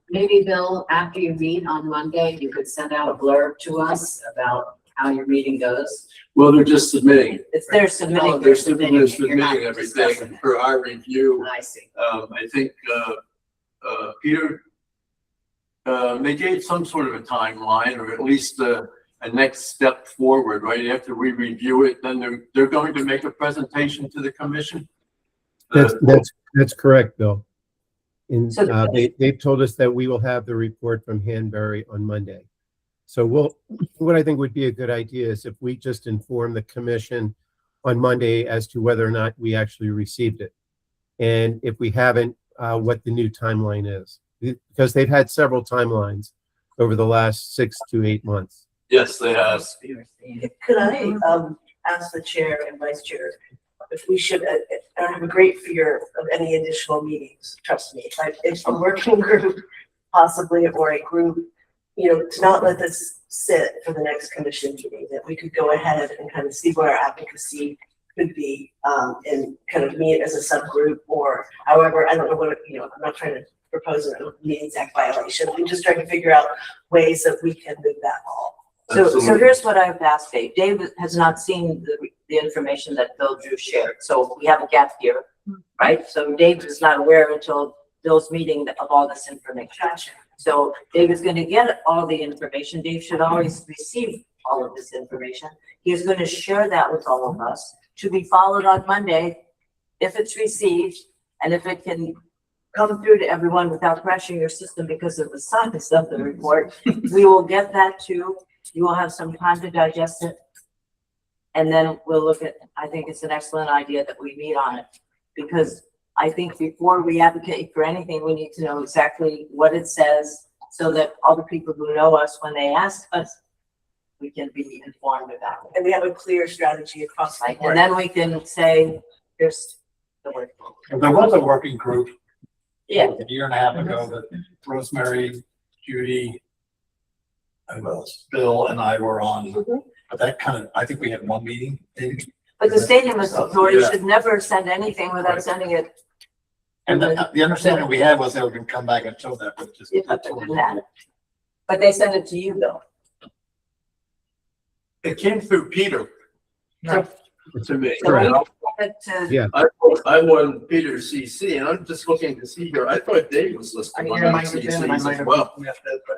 Maybe Bill, after you meet on Monday, you could send out a blurb to us about how your meeting goes. Well, they're just submitting. They're submitting. They're submitting You're not everything discussing. for our review. I see. I think, Peter, they gave some sort of a timeline, or at least a next step forward, right? After we review it, then they're going to make a presentation to the commission. That's correct, Bill. And So they told us that we will have the report from Hanbury on Monday. So what I think would be a good idea is if we just inform the commission on Monday as to whether or not we actually received it. And if we haven't, what the new timeline is, because they've had several timelines over the last 6 to 8 months. Yes, they have. Could I ask the chair and vice chair if we should, I have a great fear of any additional meetings, trust me. Like if a working group possibly, or a group, to not let this sit for the next commission meeting, that we could go ahead and kind of see where our advocacy could be, and kind of meet as a subgroup, or however, I don't know what, I'm not trying to propose a Meetings Act violation. I'm just trying to figure out ways that we can move that ball. So here's what I've asked Dave. Dave has not seen the information that Bill Drew shared. So we have a gap here, right? So Dave is not aware until Bill's meeting of all this information. Gotcha. So Dave is gonna get all the information. Dave should always receive all of this information. He is gonna share that with all of us, to be followed on Monday if it's received, and if it can come through to everyone without crashing your system because of the size of the report, we will get that too. You will have some time to digest it. And then we'll look at, I think it's an excellent idea that we meet on it, because I think before we advocate for anything, we need to know exactly what it says, so that all the people who know us, when they ask us, we can be informed about it. And we have a clear strategy across the Right, board. and then we can say, here's the way forward. There was a working group Yeah, a year and a half ago that Rosemary, Judy, Bill and I were on. But that kind of, I think we had one meeting. Maybe. but the stadium authority should never send anything without sending it. And the understanding we had was they were going to come back and show that. But just But they send it to you, though. It came through Peter. No. To me. So we Correct. send it to- Yeah. I wanted Peter to CC, and I'm just looking to see here. I thought Dave was I listed mean, on I that might have been, and I CCs might as have well. missed it, but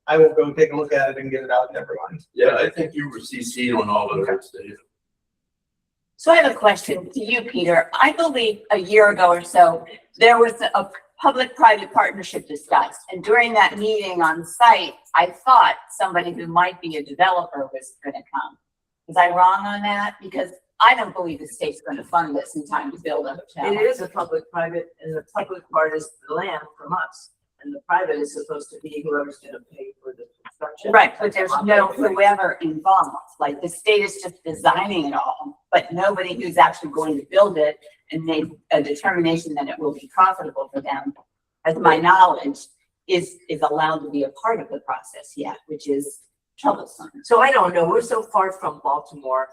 I will go take a look at it and get it out to everyone. Yeah, I think you were CC'd on all of those, Dave. So I have a question to you, Peter. I believe a year ago or so, there was a public-private partnership discussed. And during that meeting on site, I thought somebody who might be a developer was going to come. Was I wrong on that? Because I don't believe the state's going to fund this in time to build a hotel. It is a public-private, and the public part is the land from us. And the private is supposed to be whoever's gonna pay for the construction. Right, but there's no whoever involved, like the state is just designing it all, but nobody who's actually going to build it and make a determination that it will be profitable for them, as my knowledge, is allowed to be a part of the process yet, which is troublesome. So I don't know, we're so far from Baltimore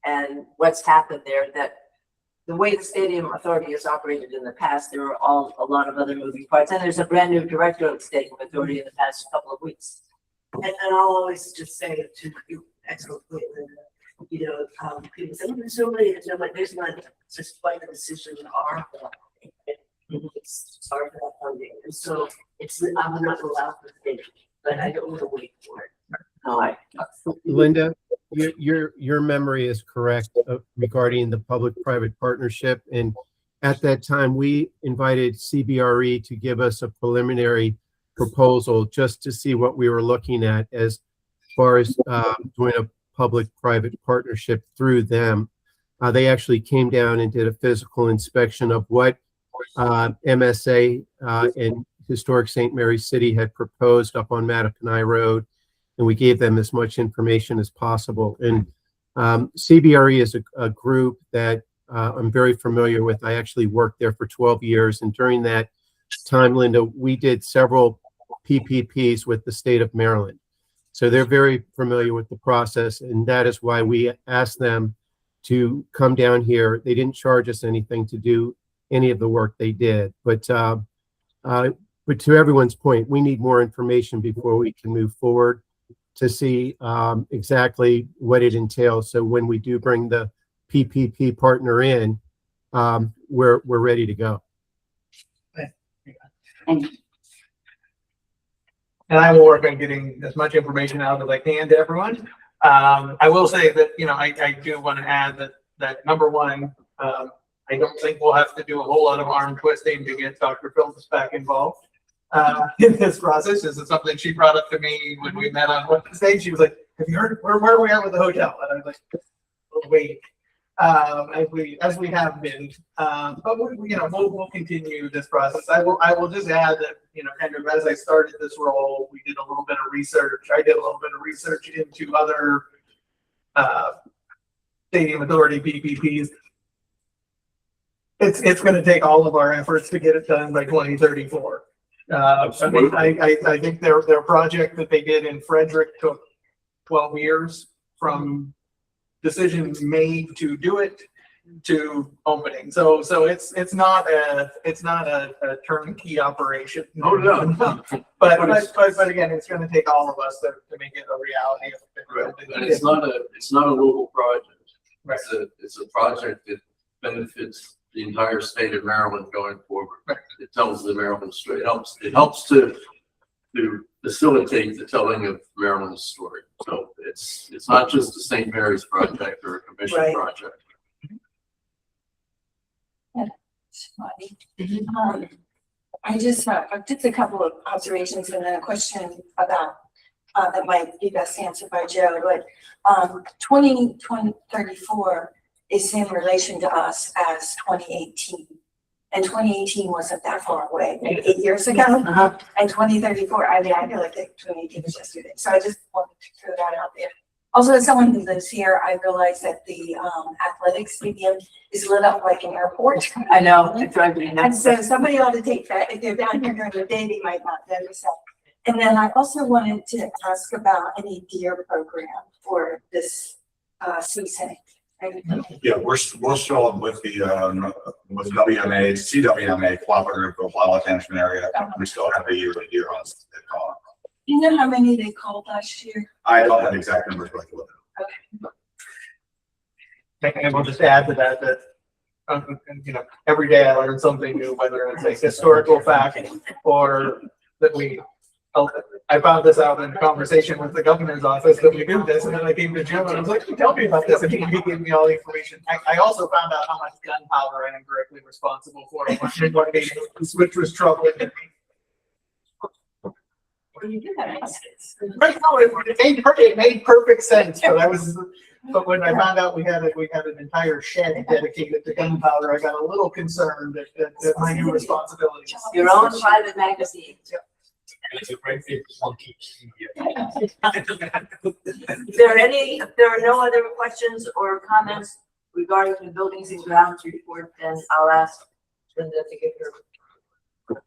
and what's happened there that the way the stadium authority has operated in the past, there were a lot of other moving parts. And there's a brand new director of the stadium authority in the past couple of weeks. And I'll always just say to you, excellent point, Linda, you know, people say, oh, there's so many, there's not, it's just why the decisions are. It's hard for that funding, and so I'm not allowed to think, but I don't want to wait for it. No, Linda, your memory is correct regarding the public-private partnership. And at that time, we invited CBRE to give us a preliminary proposal just to see what we were looking at as far as doing a public-private partnership through them. They actually came down and did a physical inspection of what MSA and Historic St. Mary's City had proposed up on Mattaponi Road. And we gave them as much information as possible. And CBRE is a group that I'm very familiar with. I actually worked there for 12 years. And during that time, Linda, we did several PPPs with the state of Maryland. So they're very familiar with the process. And that is why we asked them to come down here. They didn't charge us anything to do any of the work they did. But to everyone's point, we need more information before we can move forward to see exactly what it entails. So when we do bring the PPP partner in, we're ready to go. And I will work on getting as much information out as I can to everyone. I will say that, you know, I do want to add that number one, I don't think we'll have to do a whole lot of arm twisting to get Dr. Phillips back involved in this process. This is something she brought up to me when we met on Wednesday. She was like, have you heard where are we at with the hotel? And I was like, oh, wait, as we have been, but we'll continue this process. I will just add that, you know, kind of as I started this role, we did a little bit of research. I did a little bit of research into other stadium authority PPPs. It's going to take all of our efforts to get it done by 2034. I think their project that they did in Frederick took 12 years from decision made to do it to opening. So it's not a turnkey operation. Oh, no. But again, it's going to take all of us to make it a reality. Right. And it's not a local project. Right. It's a project that benefits the entire state of Maryland going forward. It tells the Maryland state, it helps to to facilitate the telling of Maryland's story. So it's not just a St. Mary's project or a commission Right. project. I just a couple of observations and then a question about, that might be best answered by Joe, but, 2034 is in relation to us as 2018. And 2018 wasn't that far away, maybe 8 years ago. Uh-huh. And 2034, I mean, I feel like 2018 was yesterday. So I just wanted to throw that out there. Also, as someone who lives here, I realize that the athletic stadium is lit up like an airport. I know, it's driving me And nuts. so somebody ought to take that, if they're down here during the day, they might not notice that. And then I also wanted to ask about any deer program for this season. Yeah, we're still with the, with WMA, CWMA, Cooperative Wildlife Management Area. We still have a yearly deer on the call. Do you know how many they called last year? I don't have exact numbers, but I can look. And we'll just add to that, you know, every day I learn something new, whether it's a historical fact or that I found this out in conversation with the governor's office that we do this, and then I came to Jim and I was like, tell me about this, and he gave me all the information. I also found out how much gunpowder I am directly responsible for, which was troubling. You do have an Right, no, it made perfect sense, but when I found out we had an entire shed dedicated to gunpowder, I got a little concerned that my new responsibilities. Your own private magazine. It's a great big clunky. If there are no other questions or comments regarding the buildings and grounds report, then I'll ask Linda to give her.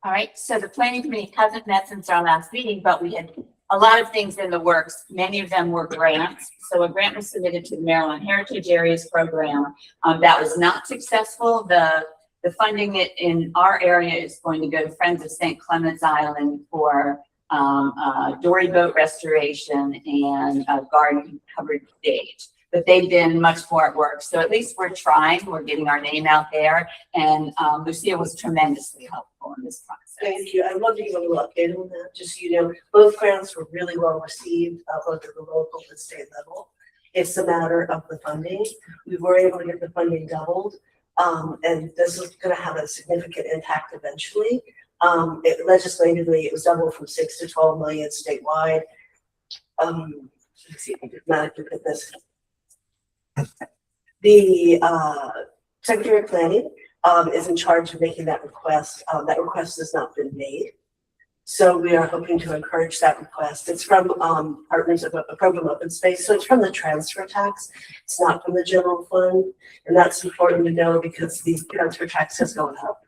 All right, so the planning committee hasn't met since our last meeting, but we had a lot of things in the works. Many of them were grants. So a grant was submitted to the Maryland Heritage Areas Program. That was not successful. The funding in our area is going to go to Friends of St. Clements Island for dory boat restoration and a garden covered stage. But they've been much more at work. So at least we're trying, we're getting our name out there. And Lucia was tremendously helpful in this process. Thank you. I'd love to give a little update on that. Just so you know, both grants were really well received, both at the local and state level. It's a matter of the funding. We were able to get the funding doubled. And this is going to have a significant impact eventually. Legislatively, it was doubled from 6 to 12 million statewide. Let's see if I can dramatically put this. The Secretary of Planning is in charge of making that request. That request has not been made. So we are hoping to encourage that request. It's from partners of a program Open Space. So it's from the transfer tax. It's not from the general fund. And that's important to know because the transfer tax has gone up.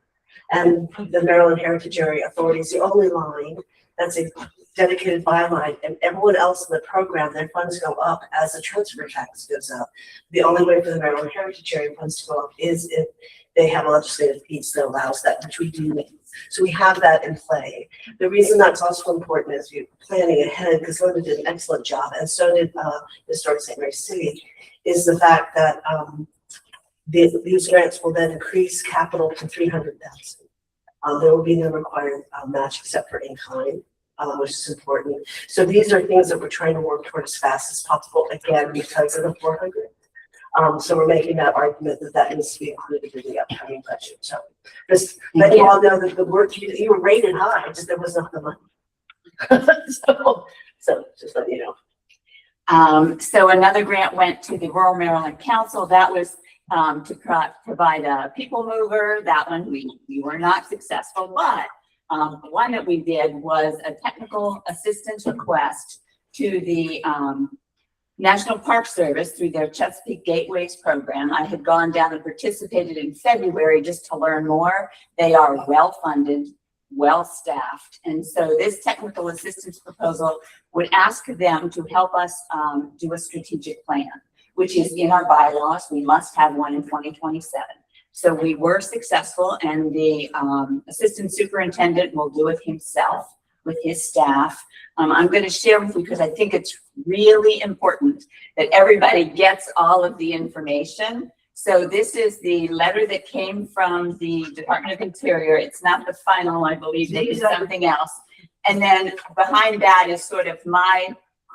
And the Maryland Heritage Area Authority is the only line that's a dedicated byline, and everyone else in the program, their funds go up as the transfer tax goes up. The only way for the Maryland Heritage Area funds to go up is if they have a legislative piece that allows that, which we do. So we have that in play. The reason that's also important is you're planning ahead, because Linda did an excellent job, and so did the Historic St. Mary's City, is the fact that these grants will then increase capital to $300,000. There will be no required match except for in kind. Which is important. So these are things that we're trying to work toward as fast as possible, again, because of the 400. So we're making that argument that needs to be included in the upcoming budget. So just let you all know that the work you were rated high, just there was not the money. so just let you know. So another grant went to the Rural Maryland Council. That was to provide a people mover. That one we were not successful, but the one that we did was a technical assistance request to the National Park Service through their Chesapeake Gateways program. I had gone down and participated in February just to learn more. They are well-funded, well-staffed. And so this technical assistance proposal would ask them to help us do a strategic plan, which is in our bylaws. We must have one in 2027. So we were successful, and the assistant superintendent will do it himself with his staff. I'm going to share with you because I think it's really important that everybody gets all of the information. So this is the letter that came from the Department of Interior. It's not the final, I believe. They did something else. And then behind that is sort of my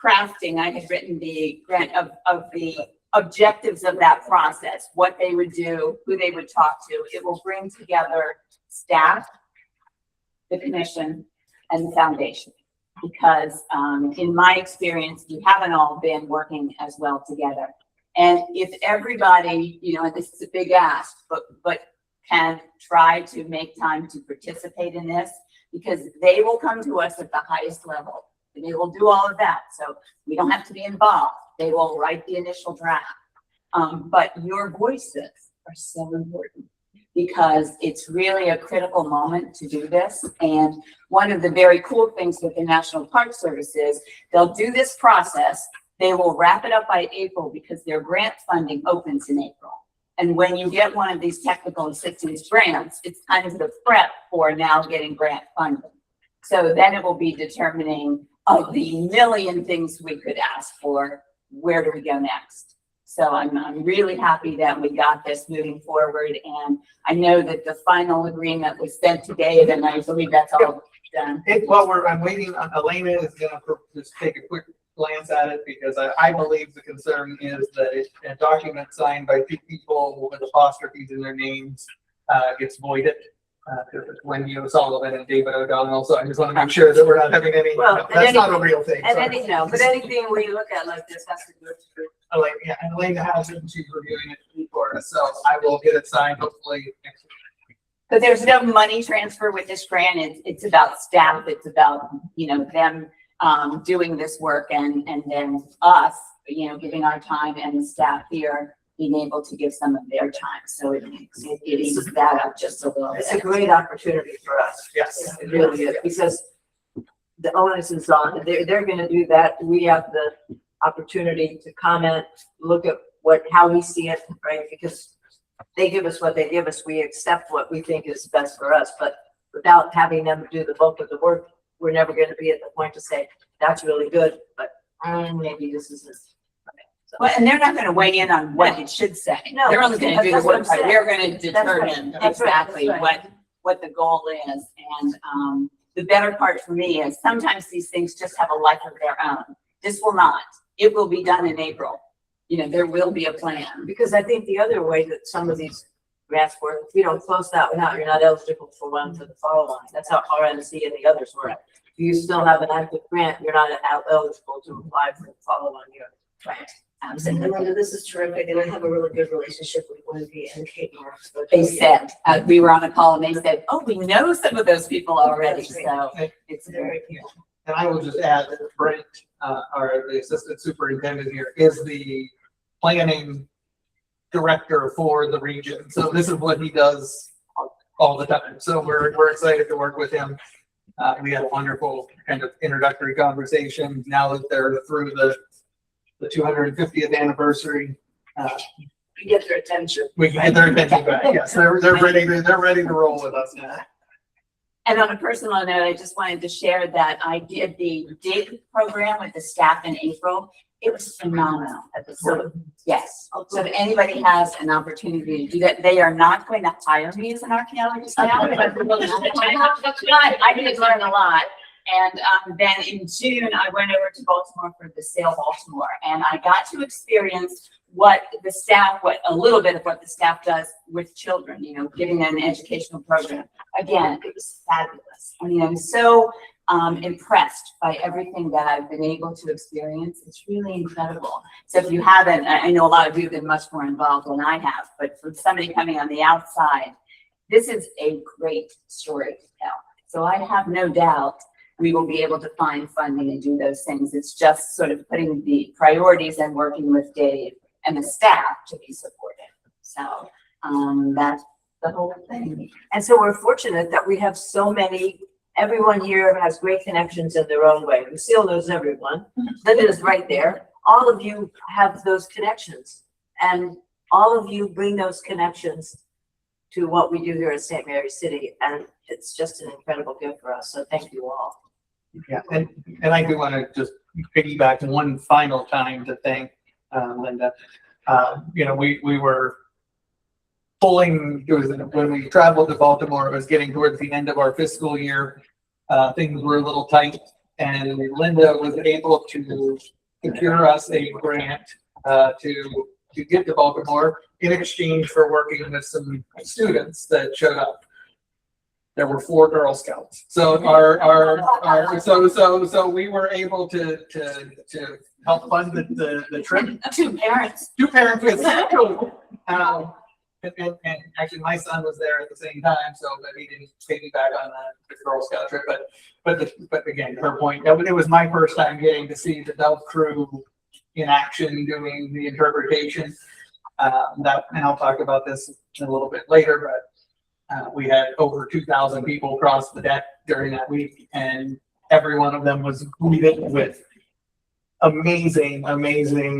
crafting. I had written the grant of the objectives of that process, what they would do, who they would talk to. It will bring together staff, the commission, and the foundation. Because in my experience, we haven't all been working as well together. And if everybody, you know, and this is a big ask, but can try to make time to participate in this, because they will come to us at the highest level. And they will do all of that. So we don't have to be involved. They will write the initial draft. But your voices are so important because it's really a critical moment to do this. And one of the very cool things with the National Park Service is they'll do this process. They will wrap it up by April because their grant funding opens in April. And when you get one of these technical assistance grants, it's kind of the prep for now getting grant funding. So then it will be determining of the million things we could ask for, where do we go next? So I'm really happy that we got this moving forward. And I know that the final agreement was sent today, and I believe that's all done. I'm waiting on Elena is gonna just take a quick glance at it because I believe the concern is that a document signed by two people with apostrophes in their names gets voided. Because it's Wendy O'Sullivan and David O'Donnell, so I just want to make sure that we're not having any, Well, that's not a real thing. And sorry. but anything we look at like this has to go through. Elena, yeah, and Elena has it, and she's reviewing it for us, so I will get it signed hopefully next week. But there's no money transfer with this grant. It's about staff. It's about, you know, them doing this work and then us, you know, giving our time and the staff here being able to give some of their time. So it eases that up just a little It's bit. a great opportunity for us. Yes. It really is, because the onus is on, they're gonna do that. We have the opportunity to comment, look at how we see it, right? Because they give us what they give us, we accept what we think is best for us, but without having them do the bulk of the work, we're never gonna be at the point to say, that's really good, but maybe this isn't. So- Well, and they're not going to weigh in on what it should say. No, They're only going to do the that's what work I'm part. saying. We're going to That's determine right. That's right. exactly That's right. what the goal is. And the better part for me is sometimes these things just have a life of their own. This will not. It will be done in April. You know, there will be a plan. Because I think the other way that some of these grants work, if you don't close that one out, you're not eligible for one for the follow-on. That's how RNC and the others work. If you still have an active grant, you're not eligible to apply for the follow-on year. Right. And Absolutely. Linda, this is terrific, and I have a really good relationship with Wendy and Kate Marks. They said, we were on a call and they said, oh, we know some of those people already. So it's very cool. And I will just add that Brent, the assistant superintendent here, is the planning director for the region. So this is what he does all the time. So we're excited to work with him. We had a wonderful kind of introductory conversation. Now that they're through the 250th anniversary, We get their attention. we can get their attention back. Yes, they're ready to roll with us now. And on a personal note, I just wanted to share that I did the DIG program with the staff in April. It was phenomenal. So, yes. So if anybody has an opportunity to do that, they are not going to hire me as an archaeologist now. But I did learn a lot. And then in June, I went over to Baltimore for the Sail Baltimore, and I got to experience a little bit of what the staff does with children, you know, giving them an educational program. Again, it was fabulous. I mean, I'm so impressed by everything that I've been able to experience. It's really incredible. So if you haven't, I know a lot of you have been much more involved than I have, but for somebody coming on the outside, this is a great story to tell. So I have no doubt we will be able to find funding and do those things. It's just sort of putting the priorities and working with Dave and the staff to be supportive. So that's the whole thing. And so we're fortunate that we have so many, everyone here has great connections in their own way. Lucille knows everyone. Linda is right there. All of you have those connections, and all of you bring those connections to what we do here at St. Mary City. And it's just an incredible gift for us. So thank you all. Yeah, and I do want to just piggyback one final time to thank Linda. You know, we were when we traveled to Baltimore, it was getting towards the end of our fiscal year. things were a little tight, and Linda was able to secure us a grant to get to Baltimore in exchange for working with some students that showed up. There were 4 Girl Scouts. So so we were able to help fund the trip. 2 parents. 2 parents with and actually my son was there at the same time, so but he didn't piggyback on the Girl Scout trip. But again, her point, it was my first time getting to see the Dove crew in action doing the interpretation. And I'll talk about this a little bit later, but we had over 2,000 people cross the deck during that week, and every one of them was greeted with amazing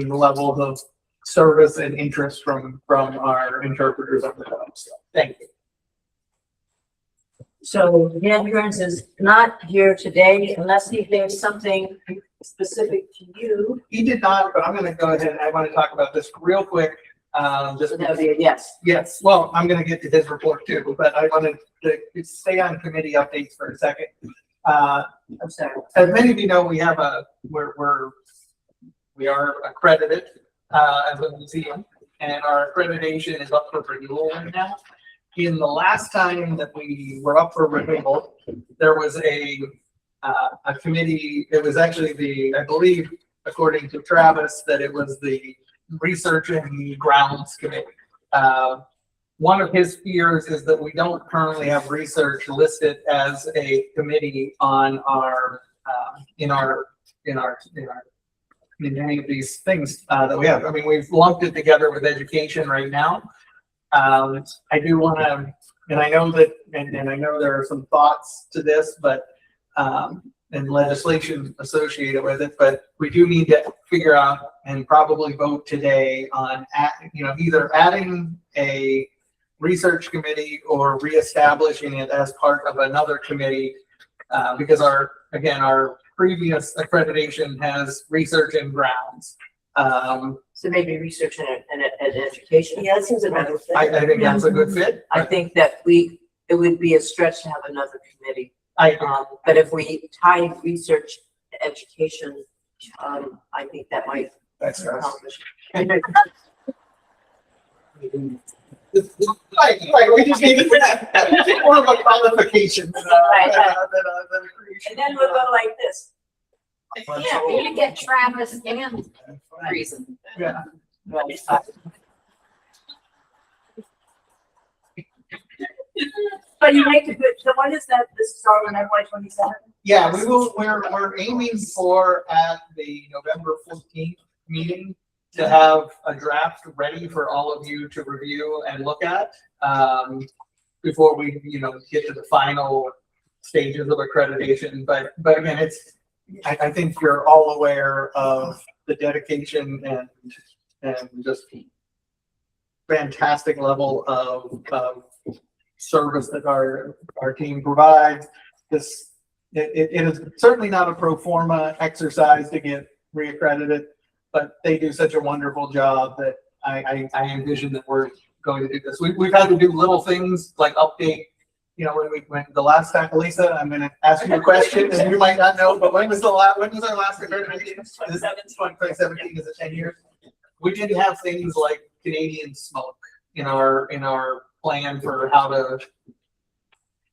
levels of service and interest from our interpreters of the Dove. So thank you. So Dan Kearns is not here today unless he thinks something specific to you. He did not, but I'm going to go ahead. I want to talk about this real quick. Just So that would be a yes. yes. Well, I'm going to get to his report too, but I wanted to stay on committee updates for a second. I'm sorry. As many of you know, we have we are accredited as a museum, and our accreditation is up for renewal right now. In the last time that we were up for renewal, there was a committee. It was actually I believe, according to Travis, that it was the Research and Grounds Committee. One of his fears is that we don't currently have research listed as a committee on our in any of these things that we have. I mean, we've lumped it together with education right now. I do want to, and I know that, and I know there are some thoughts to this, but and legislation associated with it, but we do need to figure out and probably vote today on, either adding a research committee or reestablishing it as part of another committee, because our previous accreditation has research and grounds. So maybe research and education. Yeah, that seems a better fit. I think that's a good fit. I think that it would be a stretch to have another committee. But if we tie research to education, I think that might accomplish. Right, we just need more of a qualification than And then we'll go like this. Yeah, we can get Travis and reason. Yeah. Right. But you make a good, so what is that, this is our FY27? Yeah, we're aiming for at the November 14th meeting to have a draft ready for all of you to review and look at, before we, get to the final stages of accreditation. But again, I think you're all aware of the dedication and just fantastic level of service that our team provides. It is certainly not a pro forma exercise to get reaccredited, but they do such a wonderful job that I envision that we're going to do this. We've had to do little things like update. When the last time, Lisa, I'm going to ask you a question, and you might not know, but when was our last accreditation? 2017. Is it 10 years? We didn't have things like Canadian smoke in our plan for how to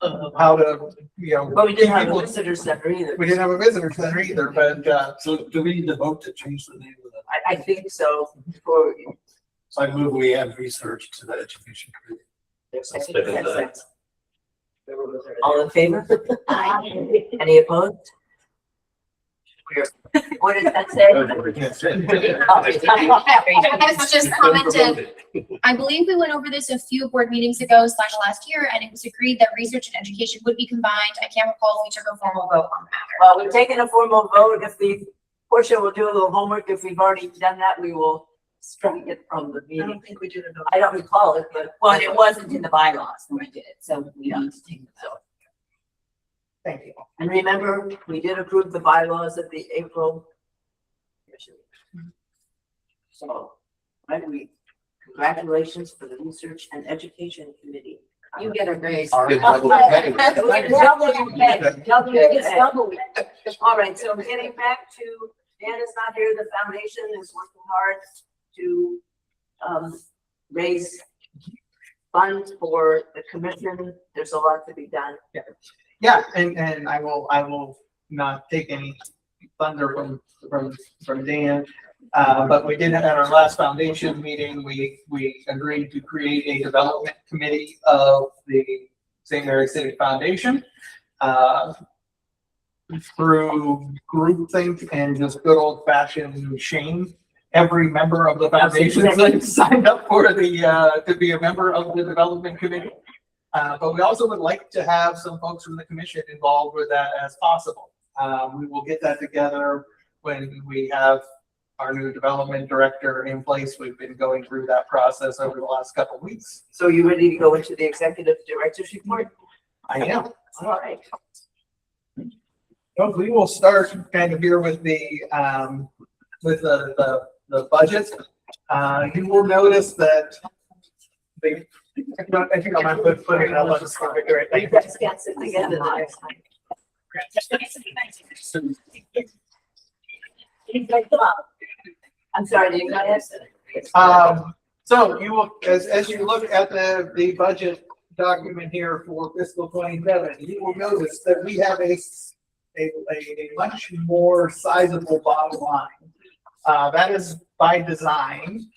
But we didn't have a visitor center either. We didn't have a visitor center either, but So do we need to vote to change the name of that? I think so. So I move we add research to the education committee. All in favor? Any opposed? What does that say? I was just commented, I believe we went over this a few board meetings ago / last year, and it was agreed that research and education would be combined. I can't recall if we took a formal vote on that. Well, we're taking a formal vote. Portia will do a little homework. If we've already done that, we will strike it from the I meeting. don't think we did it. I don't recall it, but. Well, it wasn't in the bylaws when we did it, so we don't have to take the vote. thank you. And remember, we did approve the bylaws at the April. So, congratulations for the Research and Education Committee. You get a raise. All right. Double your pay. Double your pay. All right, so getting back to, Dan is not here, the foundation is working hard to raise funds for the commission. There's a lot to be done. Yeah, and I will not take any thunder from Dan. But we did at our last foundation meeting, we agreed to create a development committee of the St. Mary City Foundation. Through groupthink and just good old fashioned shame, every member of the foundation signed up for the to be a member of the development committee. But we also would like to have some folks from the commission involved with that as possible. We will get that together when we have our new development director in place. We've been going through that process over the last couple of weeks. So you ready to go into the executive director's report? I am. All right. So we will start kind of here with the budget. You will notice that the, I think I might put it up on the screen. You guys can't sit together the next time. I'm sorry, do you guys? So you will, as you look at the budget document here for fiscal 27, you will notice that we have a much more sizable bottom line. That is by design.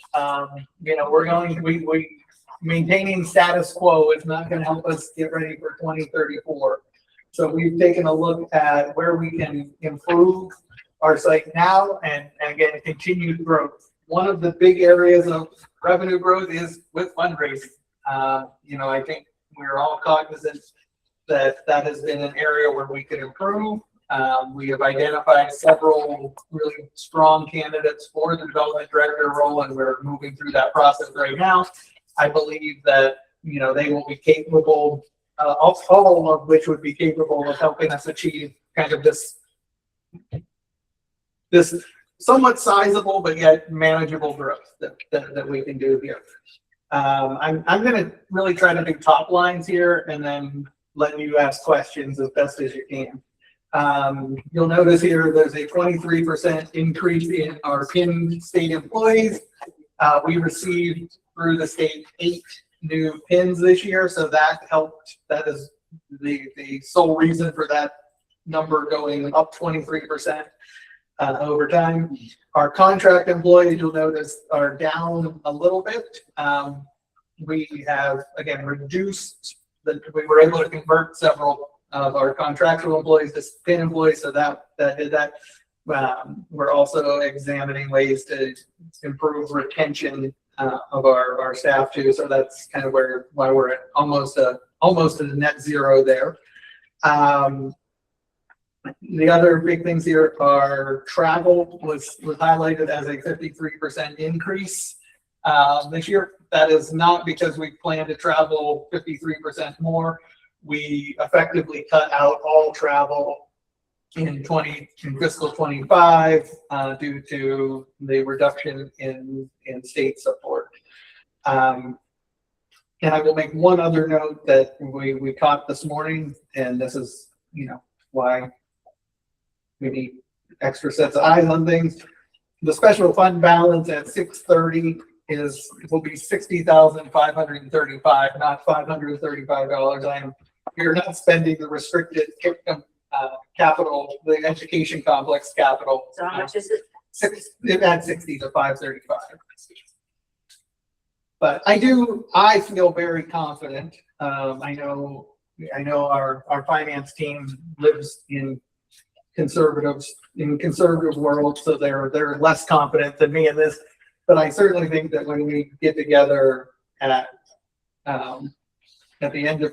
You know, we maintaining status quo is not going to help us get ready for 2034. So we've taken a look at where we can improve our site now and again, continued growth. One of the big areas of revenue growth is with fundraising. You know, I think we're all cognizant that has been an area where we could improve. We have identified several really strong candidates for the development director role, and we're moving through that process right now. I believe that, you know, they will be capable, all of which would be capable of helping us achieve kind of this somewhat sizable but yet manageable growth that we can do here. I'm going to really try to do top lines here and then let you ask questions as best as you can. You'll notice here there's a 23% increase in our PIN state employees. We received through the state 8 new PINs this year, so that helped. That is the sole reason for that number going up 23%. Over time. Our contract employees, you'll notice, are down a little bit. We have, again, reduced we were able to convert several of our contractual employees to PIN employees, so that did that. We're also examining ways to improve retention of our staff too, so that's kind of why we're at almost a net zero there. The other big things here are travel was highlighted as a 53% increase this year. That is not because we plan to travel 53% more. We effectively cut out all travel in fiscal 25 due to the reduction in state support. And I will make one other note that we caught this morning, and this is, you know, why we need extra sets of eyes on things. The special fund balance at 6/30 will be $60,535, not $535. We're not spending the restricted capital, the education complex capital. So how much is it? It had 60 to 535. But I feel very confident. I know our finance team lives in conservative world, so they're less confident than me in this. But I certainly think that when we get together at the end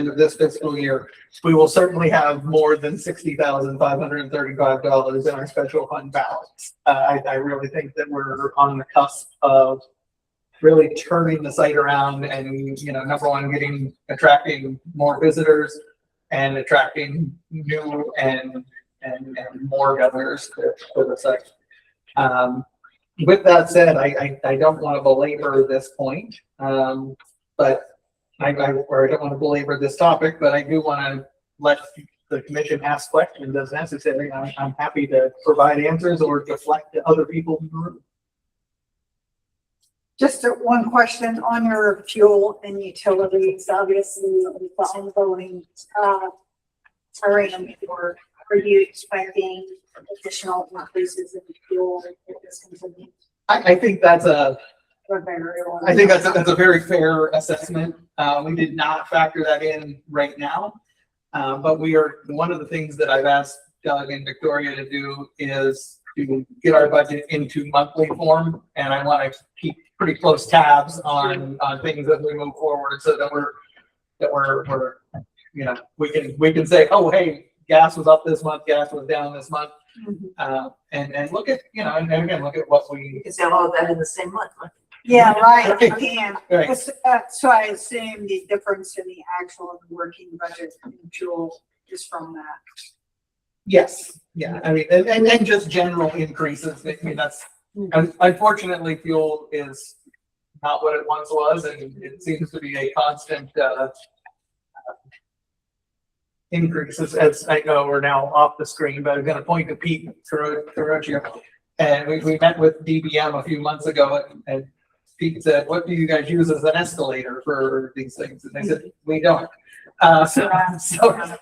of this fiscal year, we will certainly have more than $60,535 in our special fund balance. I really think that we're on the cusp of really turning the site around, and, you know, number one, attracting more visitors and attracting new and more governors to the site. With that said, I don't want to belabor this point, but I don't want to belabor this topic, but I do want to let the commission ask questions as necessary. I'm happy to provide answers or deflect to other people in the room. Just one question on your fuel and utilities, obviously, with the ongoing, program for, are you expecting additional increases in fuel if this continues? I think that's a For variable? I think that's a very fair assessment. We did not factor that in right now. But one of the things that I've asked Doug and Victoria to do is to get our budget into monthly form. And I want to keep pretty close tabs on things as we move forward so that we're, you know, we can say, oh, hey, gas was up this month, gas was down this month. And look at, you know, and again, look at what we. You can say all of that in the same month, huh? Yeah, right, you can. Right. So I assume the difference in the actual and working budget in fuel is from that. Yes, yeah, I mean, and just general increases, I mean, that's, unfortunately, fuel is not what it once was, and it seems to be a constant, increase, as I know we're now off the screen, but I'm gonna point to Pete Ferruccio. And we met with DBM a few months ago, and Pete said, what do you guys use as an escalator for these things? And they said, we don't.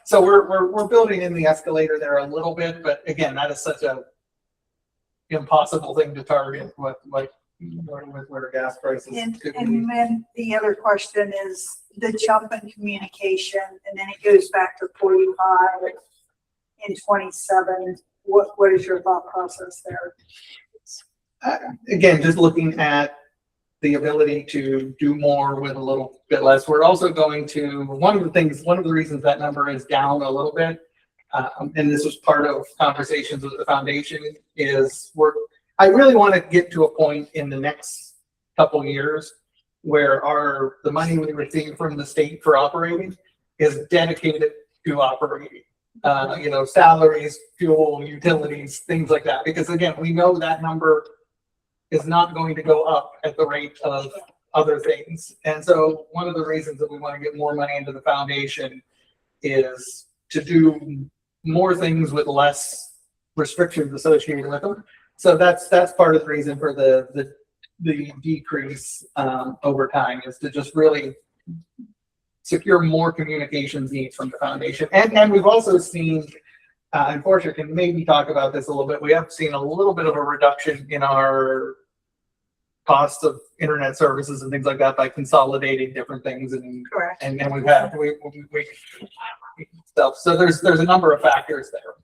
So we're building in the escalator there a little bit, but again, that is such a impossible thing to target with where gas prices. And could be. then the other question is the jump in communication, and then it goes back to 45 and 27. What is your thought process there? Again, just looking at the ability to do more with a little bit less. We're also going to, one of the reasons that number is down a little bit, and this was part of conversations with the foundation, is I really want to get to a point in the next couple of years where the money we receive from the state for operating is dedicated to operating. You know, salaries, fuel, utilities, things like that. Because again, we know that number is not going to go up at the rate of other things. And so one of the reasons that we want to get more money into the foundation is to do more things with less restrictions associated with them. So that's part of the reason for the decrease over time, is to just really secure more communications needs from the foundation. And we've also seen, and Portia can maybe talk about this a little bit, we have seen a little bit of a reduction in our cost of internet services and things like that by consolidating different things. And Correct. And we've had, we stuff. So there's a number of factors there.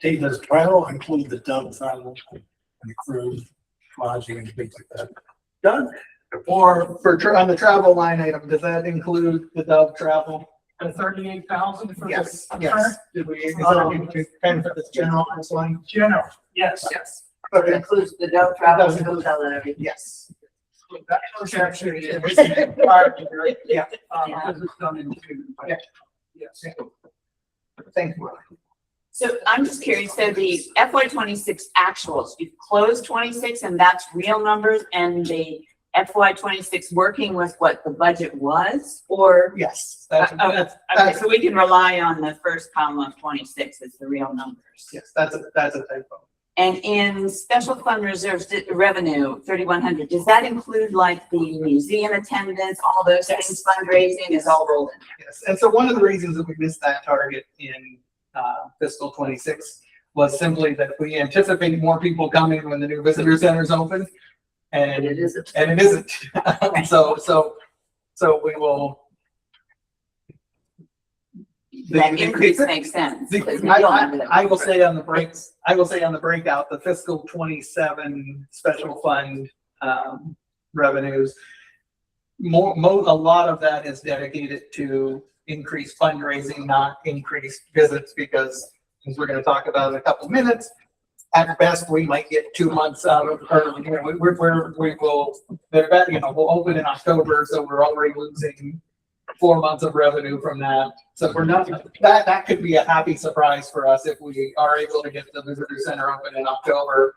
Dave, does travel include the Dove travel and the cruise, lodging and things like that? Done. Or on the travel line item, does that include the Dove travel? The 38,000 for Yes, yes. Did we, is that kind of this general line? General, yes. Yes. But it includes the Dove travel and hotel and everything. Yes. That was actually, Yeah. because it's done in two. Yeah. Yes. Thank you. So I'm just curious, so the FY26 actuals, you've closed 26 and that's real numbers, and the FY26 working with what the budget was, or? Yes. Okay, so we can rely on the first column of 26 as the real numbers. Yes, that's a typo. And in special fund reserves, revenue, 3,100, does that include like the museum attendance, all those things, fundraising is all rolled in? Yes, and so one of the reasons that we missed that target in fiscal 26 was simply that we anticipated more people coming when the new visitor centers open, and it isn't. So we will. That increase makes sense. I will say on the breakout, the fiscal 27 special fund revenues, a lot of that is dedicated to increased fundraising, not increased visits, because as we're going to talk about in a couple minutes, at best we might get 2 months out of, or we'll open in October, so we're already losing 4 months of revenue from that. So we're not, that could be a happy surprise for us if we are able to get the visitor center open in October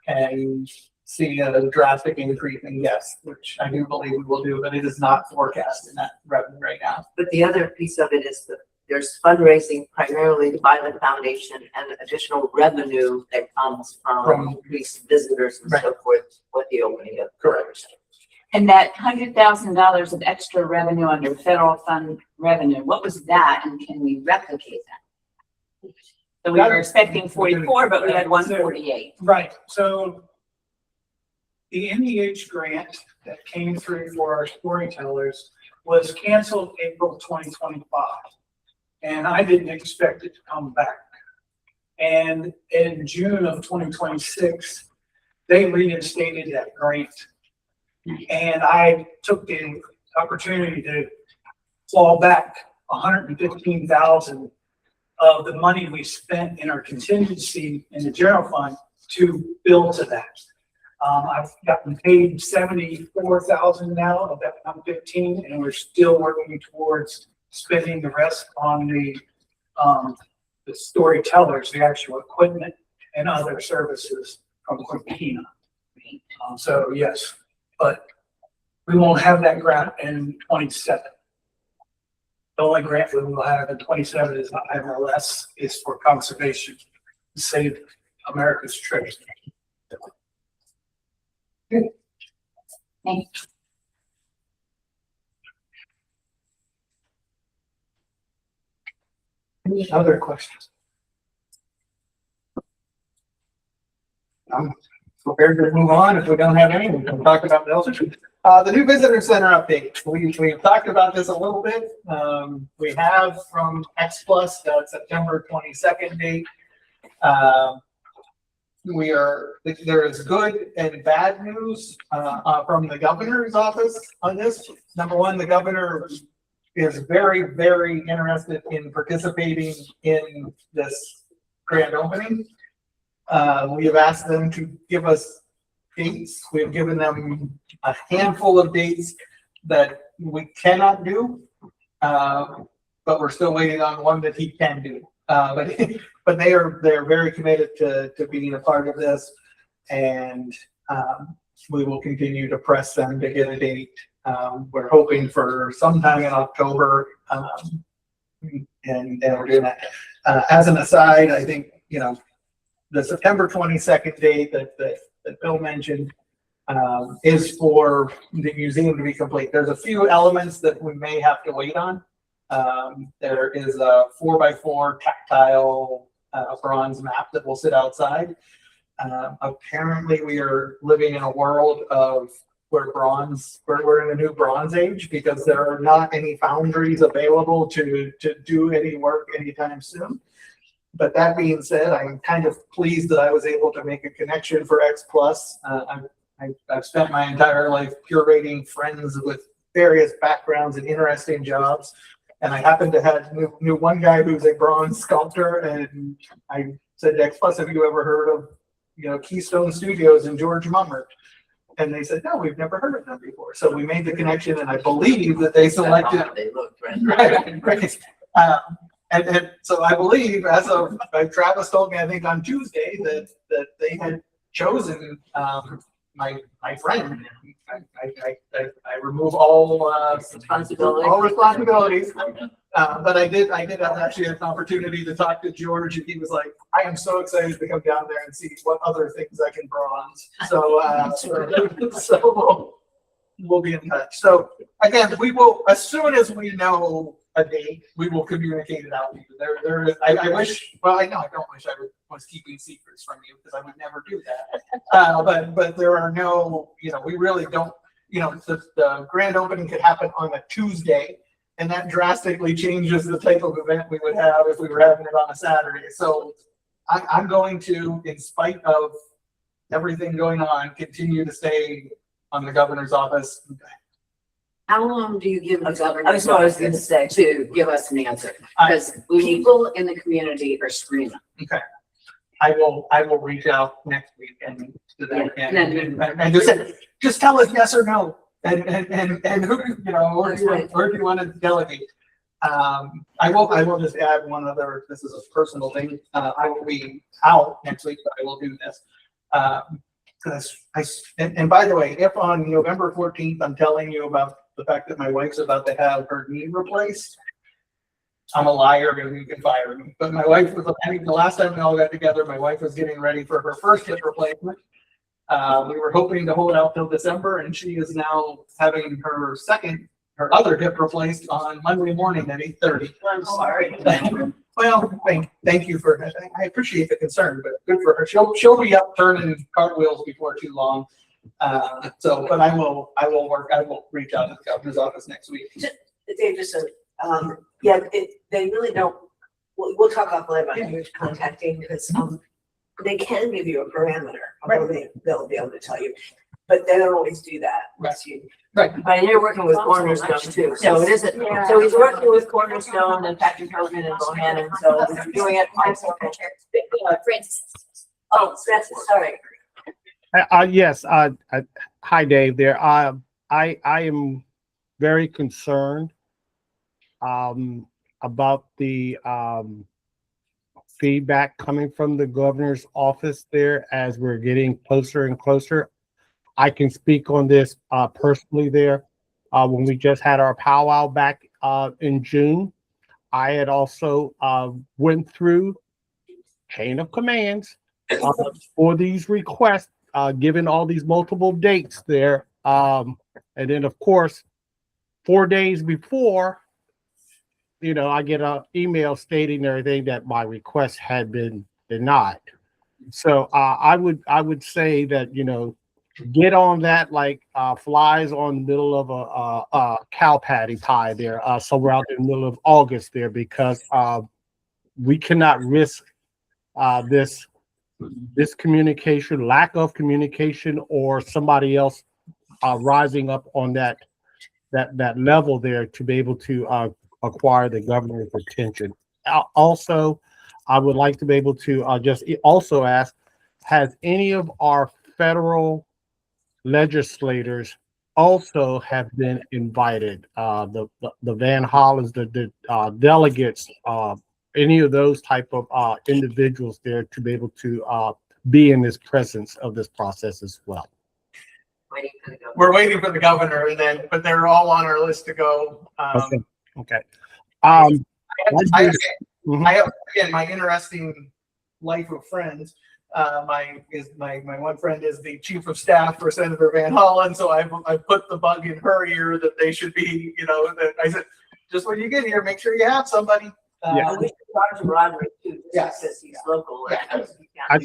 and see a drastic increase in guests, which I do believe we will do, but it is not forecast in that revenue right now. But the other piece of it is that there's fundraising primarily by the foundation and additional revenue that comes from From- increased visitors and so forth with the opening of. Correct. And that $100,000 of extra revenue under federal fund revenue, what was that and can we replicate that? So we were expecting 44, but we had 148. Right, so the NEH grant that came through for our storytellers was canceled April 2025. And I didn't expect it to come back. And in June of 2026, they reinstated that grant. And I took the opportunity to claw back 115,000 of the money we spent in our contingency in the general fund to build to that. I've gotten paid 74,000 now of that 115, and we're still working towards spending the rest on the storytellers, the actual equipment and other services from Cortina. So yes, but we won't have that grant in 27. The only grant we will have in 27 is not MLS, is for conservation to save America's treasure. Thank you. Any other questions? I'm prepared to move on if we don't have any. We can talk about those. The new visitor center update. We've talked about this a little bit. We have from X Plus the September 22nd date. There is good and bad news from the governor's office on this. Number one, the governor is very, very interested in participating in this grand opening. We have asked them to give us dates. We have given them a handful of dates that we cannot do, but we're still waiting on one that he can do. But they're very committed to being a part of this, and we will continue to press them to get a date. We're hoping for sometime in October, and we're doing that. As an aside, I think, the September 22nd date that Bill mentioned is for the museum to be complete. There's a few elements that we may have to wait on. There is a 4x4 tactile bronze map that will sit outside. Apparently we are living in a world of where we're in a new bronze age, because there are not any foundries available to do any work anytime soon. But that being said, I'm kind of pleased that I was able to make a connection for X Plus. I've spent my entire life curating friends with various backgrounds and interesting jobs. And I happened to have knew one guy who's a bronze sculptor, and I said, X Plus, have you ever heard of, Keystone Studios and George Mummer? And they said, no, we've never heard of them before. So we made the connection, and I believe that they selected. They looked right. And so I believe, as of Travis told me, I think on Tuesday, that they had chosen my friend. I remove all responsibilities. But I did have actually an opportunity to talk to George, and he was like, I am so excited to come down there and see what other things I can bronze. So we'll be in touch. So again, we will, as soon as we know a date, we will communicate it out to you. I wish, well, I know I don't wish I was keeping secrets from you, because I would never do that. But there are no, we really don't, the grand opening could happen on a Tuesday, and that drastically changes the type of event we would have if we were having it on a Saturday. So I'm going to, in spite of everything going on, continue to stay on the governor's office. How long do you give the governor? I was going to say, to give us an answer, because people in the community are screaming. Okay. I will reach out next week and to them and just tell us yes or no, and who, or do you want to delegate? I will just add one other, this is a personal thing. I will be out next week, but I will do this. Because and by the way, if on November 14th, I'm telling you about the fact that my wife's about to have her knee replaced, I'm a liar and you can fire me. But my wife was, I think the last time we all got together, my wife was getting ready for her first hip replacement. We were hoping to hold out till December, and she is now having her other hip replaced on Monday morning at 8:30. I'm sorry. Well, thank you for, I appreciate the concern, but good for her. She'll be up turning cartwheels before too long. But I will reach out to the governor's office next week. Dave, just yeah, they really don't, we'll talk offline about who's contacting, because, they can give you a parameter, although they'll be able to tell you, but they don't always do that. Unless you. Right. But you're working with Cornerstone too, so it isn't, so he's working with Cornerstone and Patrick Hogan and Bohannon, so we're doing it. Francis. Oh, that's, sorry. Yes, hi Dave there. I am very concerned about the feedback coming from the governor's office there as we're getting closer and closer. I can speak on this personally there. When we just had our powwow back in June, I had also went through chain of commands for these requests, given all these multiple dates there. And then, of course, 4 days before, I get an email stating everything that my request had been denied. So I would say that, get on that like flies on the middle of a cow patty pie there, somewhere out in the middle of August there, because we cannot risk this communication, lack of communication, or somebody else rising up on that level there to be able to acquire the governor's attention. Also, I would like to be able to just also ask, has any of our federal legislators also have been invited? The Van Hollens, the delegates, any of those type of individuals there to be able to be in this presence of this process as well. We're waiting for the governor, but they're all on our list to go. Okay. I have, again, my interesting life of friends. My one friend is the chief of staff for Senator Van Hollen, so I put the bug in her ear that they should be, that I said, just when you get here, make sure you have somebody. We should talk to Roderick too, just because he's local. I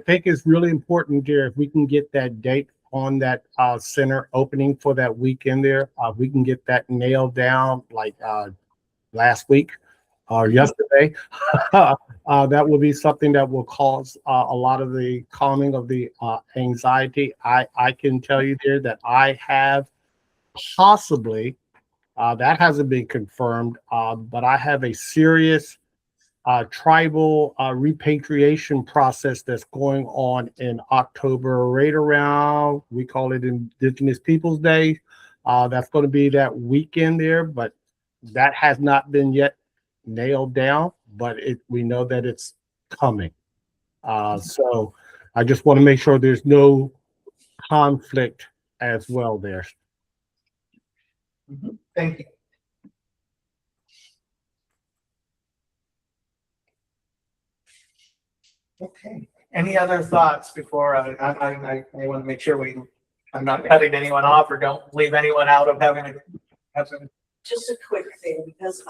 think it's really important, dear, if we can get that date on that center opening for that weekend there, we can get that nailed down like last week or yesterday. That will be something that will cause a lot of the calming of the anxiety. I can tell you there that I have possibly, that hasn't been confirmed, but I have a serious tribal repatriation process that's going on in October, right around, we call it Indigenous Peoples Day. That's going to be that weekend there, but that has not been yet nailed down, but we know that it's coming. So I just want to make sure there's no conflict as well there. Thank you. Okay. Any other thoughts before I want to make sure I'm not cutting anyone off or don't leave anyone out of having to have some. Just a quick thing, because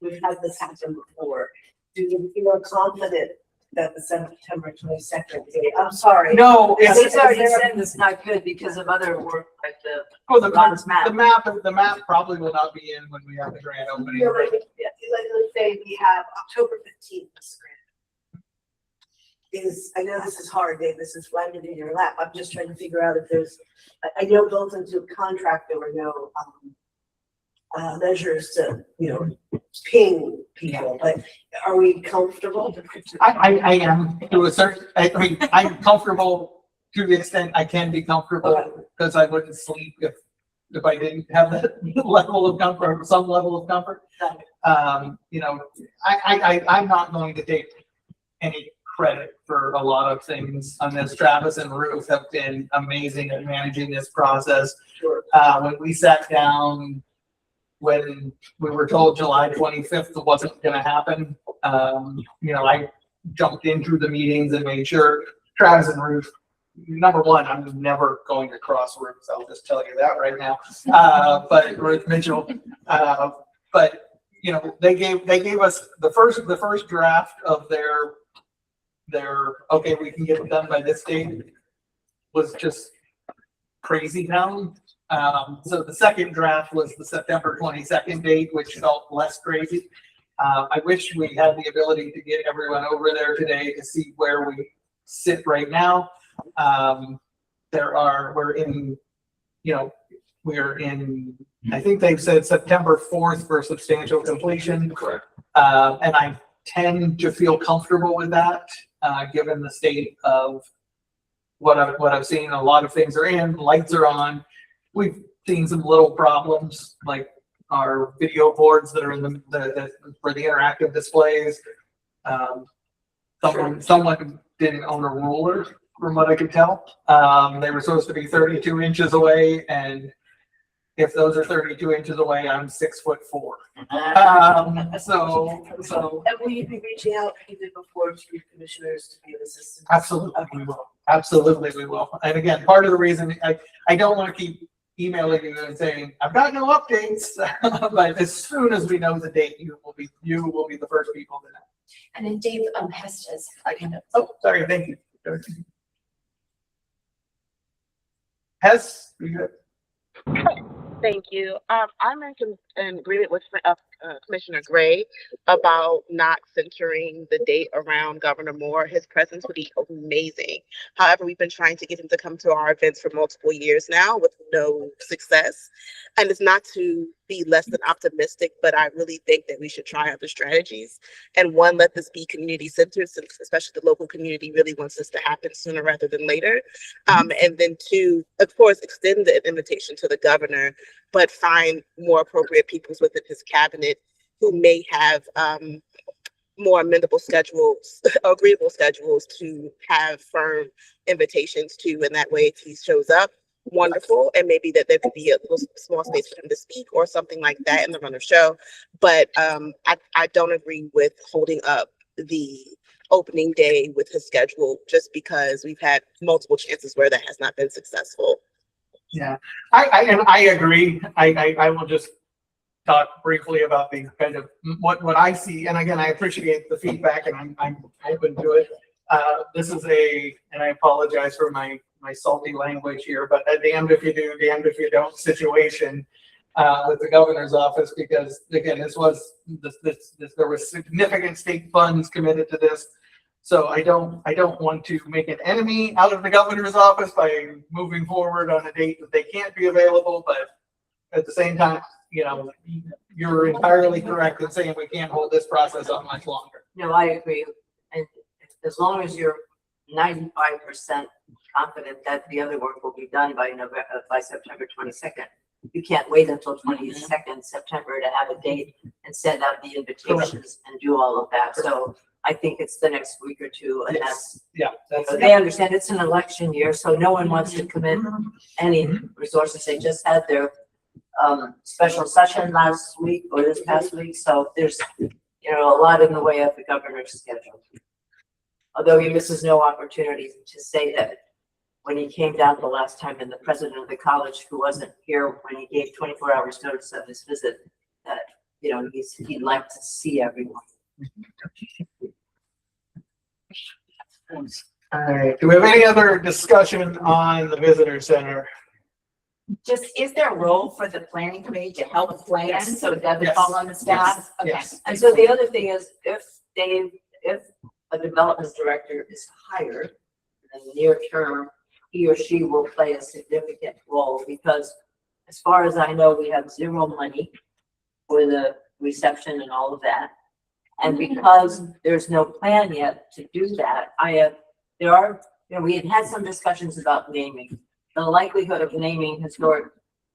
we've had this happen before. Do you feel confident that the September 22nd date? I'm sorry. No, He's already said it's not good because of other work like the map probably will not be in when we have the grand opening. Let's say we have October 15th. I know this is hard, Dave, this is landed in your lap. I'm just trying to figure out if there's, I know built into a contract, there were no measures to, ping people, but are we comfortable? I am to a certain, I'm comfortable to the extent I can be comfortable, because I wouldn't sleep if I didn't have that level of comfort, some level of comfort. I'm not going to take any credit for a lot of things on this. Travis and Ruth have been amazing at managing this process. When we sat down, when we were told July 25th wasn't gonna happen, I jumped in through the meetings and made sure Travis and Ruth, number one, I'm never going to cross Ruth. I'll just tell you that right now. But Ruth Mitchell, but they gave us the first draft of their okay, we can get it done by this date was just crazy town. So the second draft was the September 22nd date, which felt less crazy. I wish we had the ability to get everyone over there today to see where we sit right now. We're in, I think they've said September 4th for substantial completion. Correct. And I tend to feel comfortable with that, given the state of what I've seen. A lot of things are in, lights are on. We've seen some little problems, like our video boards that are in for the interactive displays. Someone didn't own a ruler, from what I could tell. They were supposed to be 32 inches away, and if those are 32 inches away, I'm 6'4". So. And will you be reaching out even before to your commissioners to be of assistance? Absolutely, we will. Absolutely, we will. And again, part of the reason I don't want to keep emailing you and saying I've got no updates, but as soon as we know the date, you will be the first people to know. And then Dave, Hess does. Oh, sorry. Thank you. Hess, you good? Thank you. I'm in agreement with Commissioner Gray about not centering the date around Governor Moore. His presence would be amazing. However, we've been trying to get him to come to our events for multiple years now with no success. And it's not to be less than optimistic, but I really think that we should try other strategies. And one, let this be community centered, since especially the local community really wants this to happen sooner rather than later. And then two, of course, extend the invitation to the governor, but find more appropriate people within his cabinet who may have more amendable schedules, agreeable schedules to have firm invitations to. And that way, if he shows up, wonderful. And maybe that there could be a little small space for him to speak or something like that in the run of show. But I don't agree with holding up the opening day with his schedule just because we've had multiple chances where that has not been successful. Yeah, I agree. I will just talk briefly about the kind of what I see. And again, I appreciate the feedback, and I'm open to it. This is and I apologize for my salty language here, but a damned if you do, damned if you don't situation with the governor's office, because again, there was significant state funds committed to this. So I don't want to make an enemy out of the governor's office by moving forward on a date that they can't be available. But at the same time, you're entirely correct in saying we can't hold this process up much longer. No, I agree. And as long as you're 95% confident that the other work will be done by September 22nd, you can't wait until 22nd September to have a date and send out the invitations and do all of that. So I think it's the next week or two, and they understand it's an election year, so no one wants to commit any resources. They just had their special session last week or this past week, so there's a lot in the way of the governor's schedule. Although he misses no opportunity to say that when he came down the last time, and the president of the college, who wasn't here when he gave 24 hours notice of his visit, that he'd like to see everyone. All right. Do we have any other discussion on the visitor center? Just, is there a role for the planning committee to help plan so it doesn't fall on the staff? Okay. Yes. And so the other thing is, if a development director is hired in the near term, he or she will play a significant role, because as far as I know, we have zero money for the reception and all of that. And because there's no plan yet to do that, we had had some discussions about naming. The likelihood of naming historic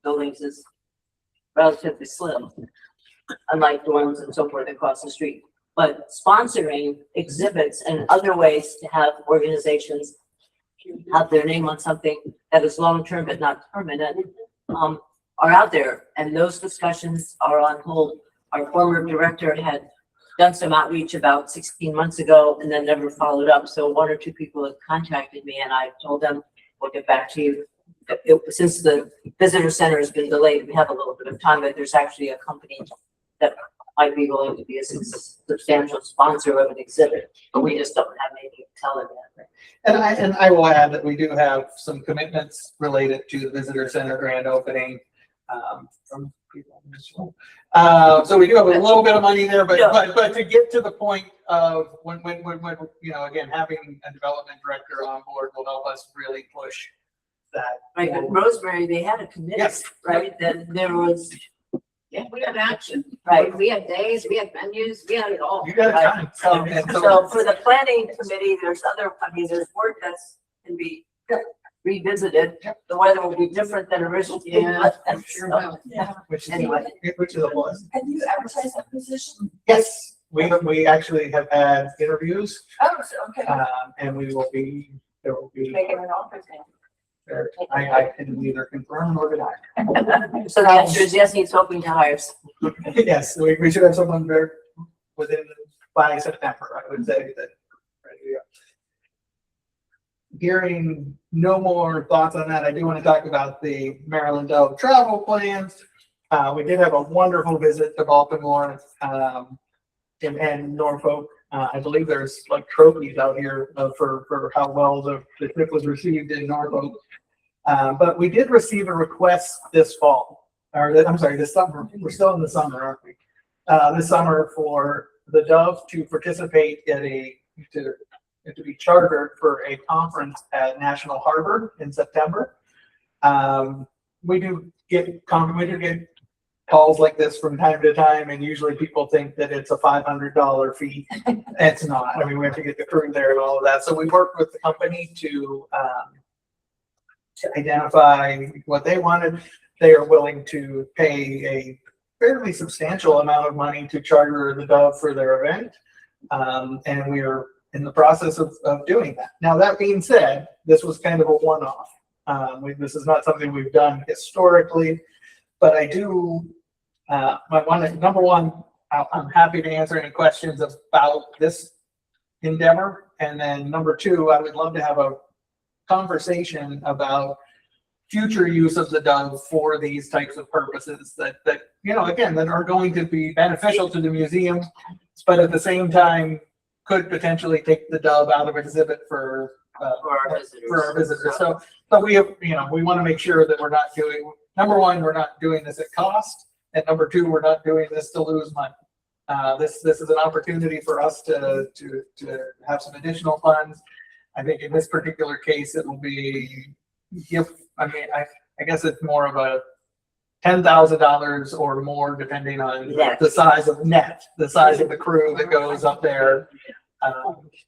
buildings is relatively slim, unlike dorms and so forth across the street. But sponsoring exhibits and other ways to have organizations have their name on something that is long-term but not permanent, are out there. And those discussions are on hold. Our former director had done some outreach about 16 months ago and then never followed up. So one or two people have contacted me and I told them, we'll get back to you. Since the visitor center has been delayed, we have a little bit of time, but there's actually a company that might be willing to be a substantial sponsor of an exhibit, but we just don't have anything to tell them yet. And I will add that we do have some commitments related to the visitor center grand opening, from people in this room. So we do have a little bit of money there, but to get to the point of when, you know, again, having a development director on board will help us really push that. Right, but Rosemary, they had a committee, Yes. right? That there was, Yeah, we had action. right? We had days, we had venues, we had it all. You got Right. time. And So for the planning committee, there's there's work that's can be revisited. The weather will be different than originally. Yeah, planned, sure so, will. Yeah. which is, Anyway. which is a plus. Have you advertised that position? Yes, we actually have had interviews, Oh, so, okay. and there will be, Making an offer then. there, I can neither confirm nor deny. So the answer is yes, he's hoping to hire. Yes, we should have someone there by September, I would say that. Ready to go. Hearing no more thoughts on that, I do want to talk about the Maryland Dove travel plans. We did have a wonderful visit to Baltimore, and Norfolk. I believe there's like trophies out here for how well the trip was received in Norfolk. But we did receive a request this fall, I'm sorry, this summer. We're still in the summer, aren't we? This summer for the Dove to participate to be chartered for a conference at National Harbor in September. We do get calls like this from time to time, and usually people think that it's a $500 fee. It's not. I mean, we have to get the crew there and all of that. So we worked with the company to identify what they wanted. They are willing to pay a fairly substantial amount of money to charter the Dove for their event. And we are in the process of doing that. Now, that being said, this was kind of a one-off. This is not something we've done historically, but I do, number one, I'm happy to answer any questions about this endeavor. And then number two, I would love to have a conversation about future use of the Dove for these types of purposes that, you know, again, that are going to be beneficial to the museum, but at the same time could potentially take the Dove out of exhibit for our visitors. So, but we have, you know, we want to make sure that we're not doing, number one, we're not doing this at cost. And number two, we're not doing this to lose money. This is an opportunity for us to have some additional funds. I think in this particular case, it will be, I guess it's more of a $10,000 or more, depending on the size of the size of the crew that goes up there.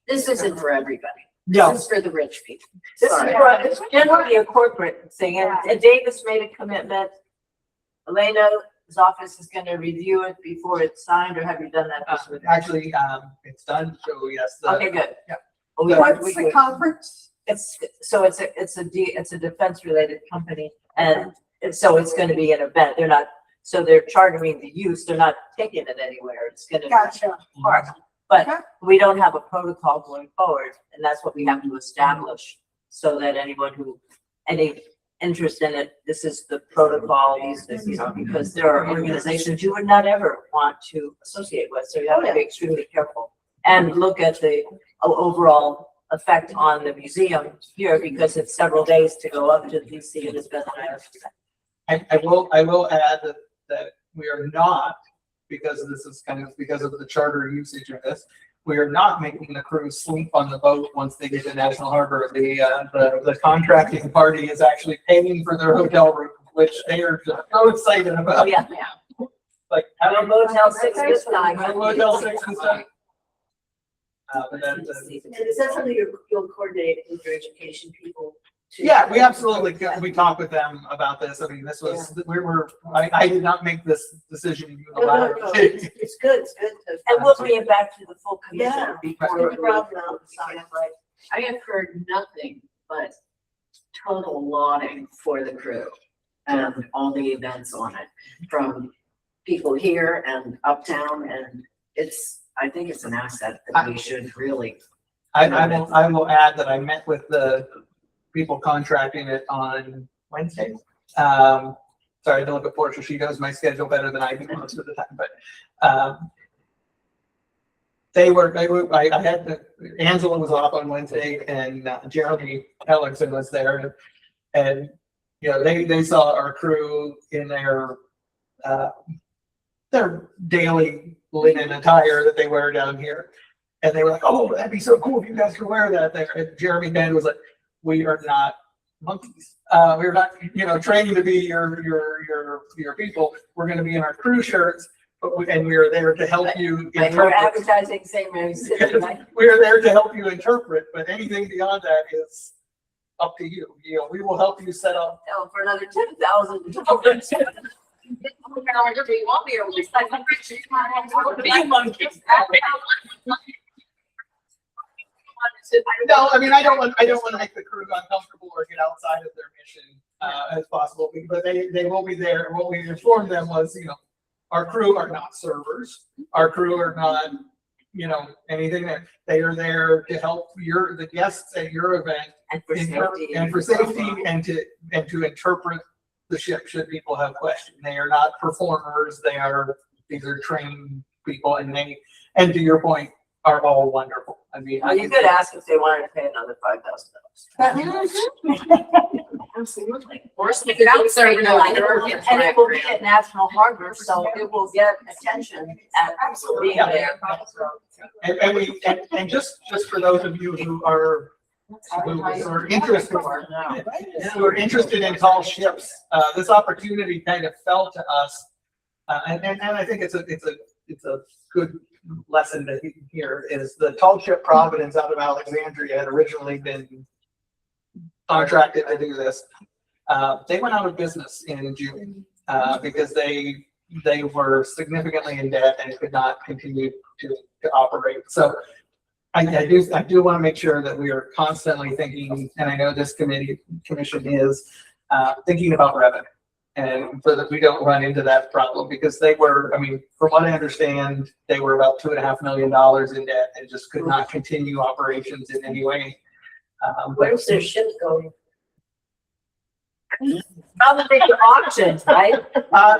This isn't for everybody. No. This is for the rich people. It's generally a corporate thing, and Davis made a commitment. Elena's office is going to review it before it's signed, or have you done that? Actually, it's done. So yes. Okay, good. Yeah. What's the conference? It's a defense related company, and so it's going to be an event. They're chartering the use. They're not taking it anywhere. It's going to Gotcha. be part. But we don't have a protocol going forward, and that's what we have to establish, so that any interest in it, this is the protocol, because there are organizations you would not ever want to associate with, so you have to be extremely careful and look at the overall effect on the museum here, because it's several days to go up to DC and it's been I will add that we are not, because this is because of the charter usage of this, we are not making the crew sleep on the boat once they get to National Harbor. The contracting party is actually paying for their hotel room, which they are just so excited about. Oh, yeah. Like, a Motel 6 this time. Motel 6 this time. But And is that something you'll coordinate with your education people Yeah, we absolutely, we talked with them about this. I mean, this was, I did not make this decision unilaterally. It's good to. And we'll bring it back to the full commission Yeah. before. Right. I have heard nothing but total lauding for the crew and all the events on it from people here and uptown, and I think it's an asset that we should really. I will add that I met with the people contracting it on Wednesday. Sorry, I don't look at Portia. She knows my schedule better than I do most of the time, but I had Angela was off on Wednesday, and Jeremy Hellerson was there, and you know they saw our crew in their daily linen attire that they wear down here, and they were like, "Oh, that'd be so cool if you guys could wear that there." And Jeremy Ben was like, "We are not monkeys. We're not, training to be your people. We're going to be in our crew shirts." And we are there to help you We're interpret. advertising St. Mary's City, right? We are there to help you interpret, but anything beyond that is up to you. We will help you set up. Oh, for another 10,000. No, I mean, I don't want to make the crew uncomfortable or get outside of their mission as possible, but they will be there. And what we informed them was, our crew are not servers. Our crew are not, anything that they are there to help the guests at your event And for safety. and to interpret the ship should people have questions. They are not performers. These are trained people, and to your point, are all wonderful. I mean, Well, you could ask if they wanted to pay another $5,000. Absolutely. Or stick it out, so you know, And it will be at National Harbor, so it will get attention at being there. And just for those of you who are interested in tall ships, this opportunity kind of fell to us, and I think it's a good lesson to hear. Is the tall ship Providence out of Alexandria had originally been contracted to do this. They went out of business in June because they were significantly in debt and could not continue to operate. So I do want to make sure that we are constantly thinking, and I know this commission is thinking about revenue, and so that we don't run into that problem, because they were, from what I understand, they were about $2.5 million in debt and just could not continue operations in any way. Where's their ship going? Probably auctions, right?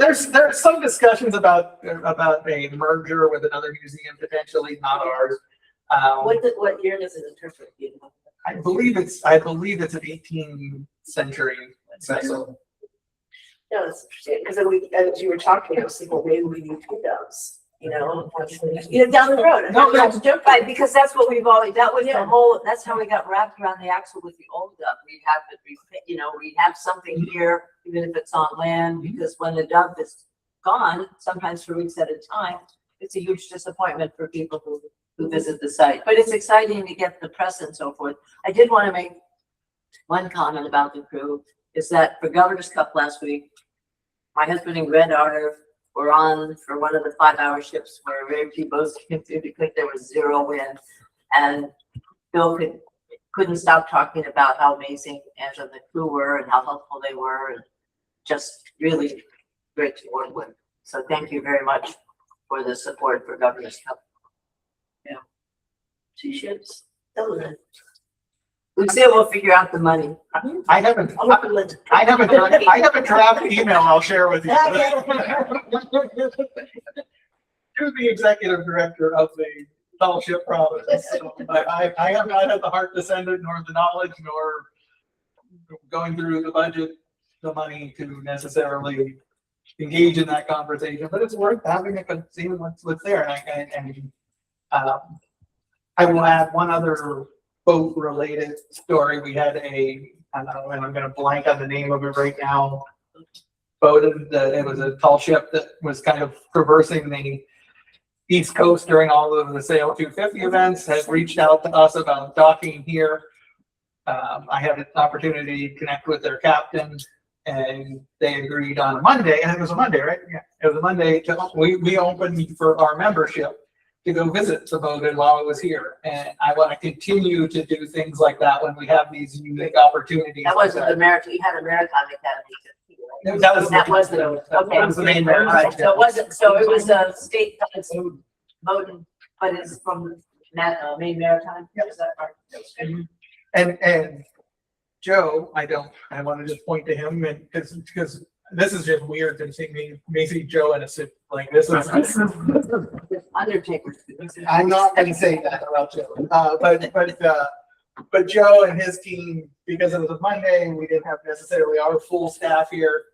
There's some discussions about a merger with another museum, potentially, not ours. What year does it interpret? I believe it's an 18th century vessel. Yeah, that's interesting, because as you were talking, I was thinking, well, maybe we need windows, down the road. No, right, because that's what we've always, that was the whole, that's how we got wrapped around the axle with the old Dove. We have something here, even if it's on land, because when the Dove is gone, sometimes for weeks at a time, it's a huge disappointment for people who visit the site. But it's exciting to get the press and so forth. I did want to make one comment about the crew, is that for Governor's Cup last week, my husband and granddaughter were on for one of the 5-hour ships where very few boats came through because there was zero wind. And Bill couldn't stop talking about how amazing Angela and the crew were and how helpful they were, and just really great to work with. So thank you very much for the support for Governor's Cup. 2 ships. Lucille will figure out the money. I have a draft email I'll share with you. To the executive director of the Tall Ship Providence. I have not had the heart to send it, nor the knowledge, nor going through the budget, the money to necessarily engage in that conversation. But it's worth having it and seeing what's there. And I will add one other boat related story. We had and I'm going to blank on the name of it right now. It was a tall ship that was kind of traversing the East Coast during all of the Sail 250 events, had reached out to us about docking here. I had an opportunity to connect with their captain, and they agreed on a Monday, and it was a Monday, right? Yeah, it was a Monday. We opened for our membership to go visit the Bowden while I was here, and I want to continue to do things like that when we have these unique opportunities. That wasn't the American, you had a Maritime Academy. That was Okay. that was the main Right, so it wasn't, so it was a state, it's Bowden, but it's from Maine Maritime, is that right? And Joe, I want to just point to him, and because this is just weird to see me see Joe in a suit like this. Undertaker. I'm not going to say that about Joe, but Joe and his team, because it was a Monday and we didn't have necessarily our full staff here,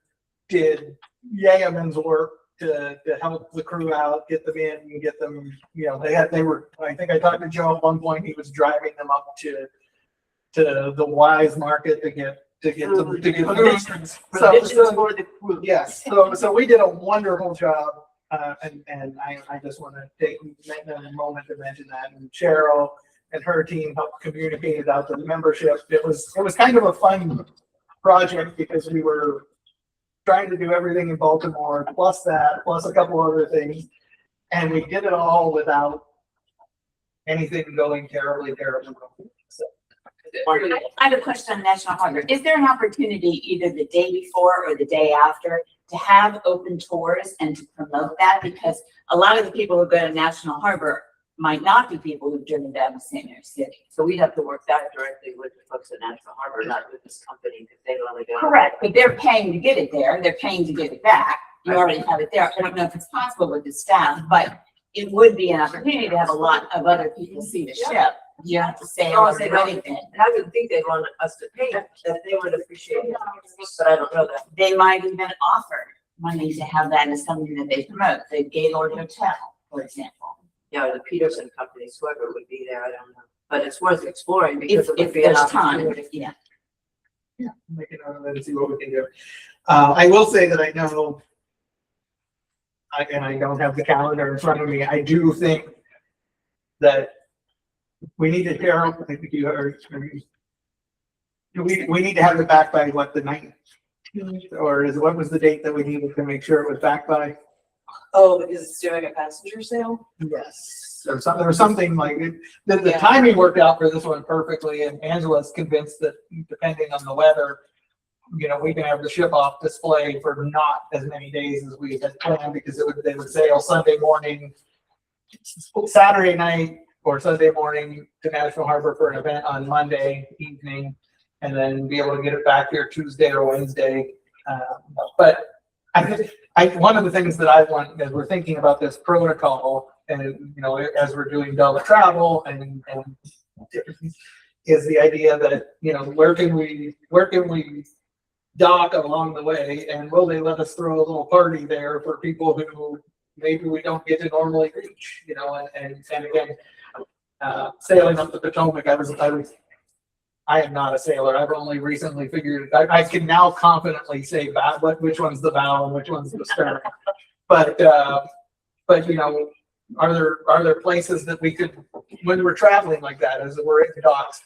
did yeoman's work to help the crew out, get them in, and get them. You know, they were. I think I talked to Joe at one point. He was driving them up to the Wise Market to get food. Provisions for the crew. Yes, so we did a wonderful job, and I just want to take a moment to mention that. And Cheryl and her team helped communicate it out to the membership. It was kind of a fun project because we were trying to do everything in Baltimore, plus a couple other things, and we did it all without anything going terribly wrong. So, I have a question on National Harbor. Is there an opportunity either the day before or the day after to have open tours and to promote that? Because a lot of the people who go to National Harbor might not be people who've driven down to St. Mary City. So we have to work that directly with the folks at National Harbor, not with this company, because they only go. Correct, but they're paying to get it there. They're paying to get it back. You already have it there. I don't know if it's possible with the staff, but it would be an opportunity to have a lot of other people see the ship. You have to say, Oh, oh, they it's don't. ready then. And I would think they'd want us to pay, that they would appreciate it, but I don't know that. They might even offer money to have that as something that they promote, the Gaylord Hotel, for example. Yeah, or the Peterson companies, whoever would be there, I don't know. But it's worth exploring because it would If be an there's time, opportunity. yeah. yeah, make it out of that and see what we can do. I will say that I know, and I don't have the calendar in front of me. I do think that we need to share. I think you heard. We need to have it back by what, the 19th, or what was the date that we needed to make sure it was back by? Oh, because it's doing a passenger sale? Yes. There was something like it. The timing worked out for this one perfectly, and Angela's convinced that depending on the weather, you know, we can have the ship off display for not as many days as we had planned, because they would sail Sunday morning, Saturday night, or Sunday morning to National Harbor for an event on Monday evening, and then be able to get it back here Tuesday or Wednesday. But one of the things that I want, as we're thinking about this protocol, and you know, as we're doing double travel and is the idea that, you know, where can we dock along the way, and will they let us throw a little party there for people who maybe we don't get to normally reach, you know, and again, sailing up the Potomac, I am not a sailor. I've only recently figured, I can now confidently say which one's the bow and which one's the stern. But you know, are there places that we could, when we're traveling like that, as we're in docks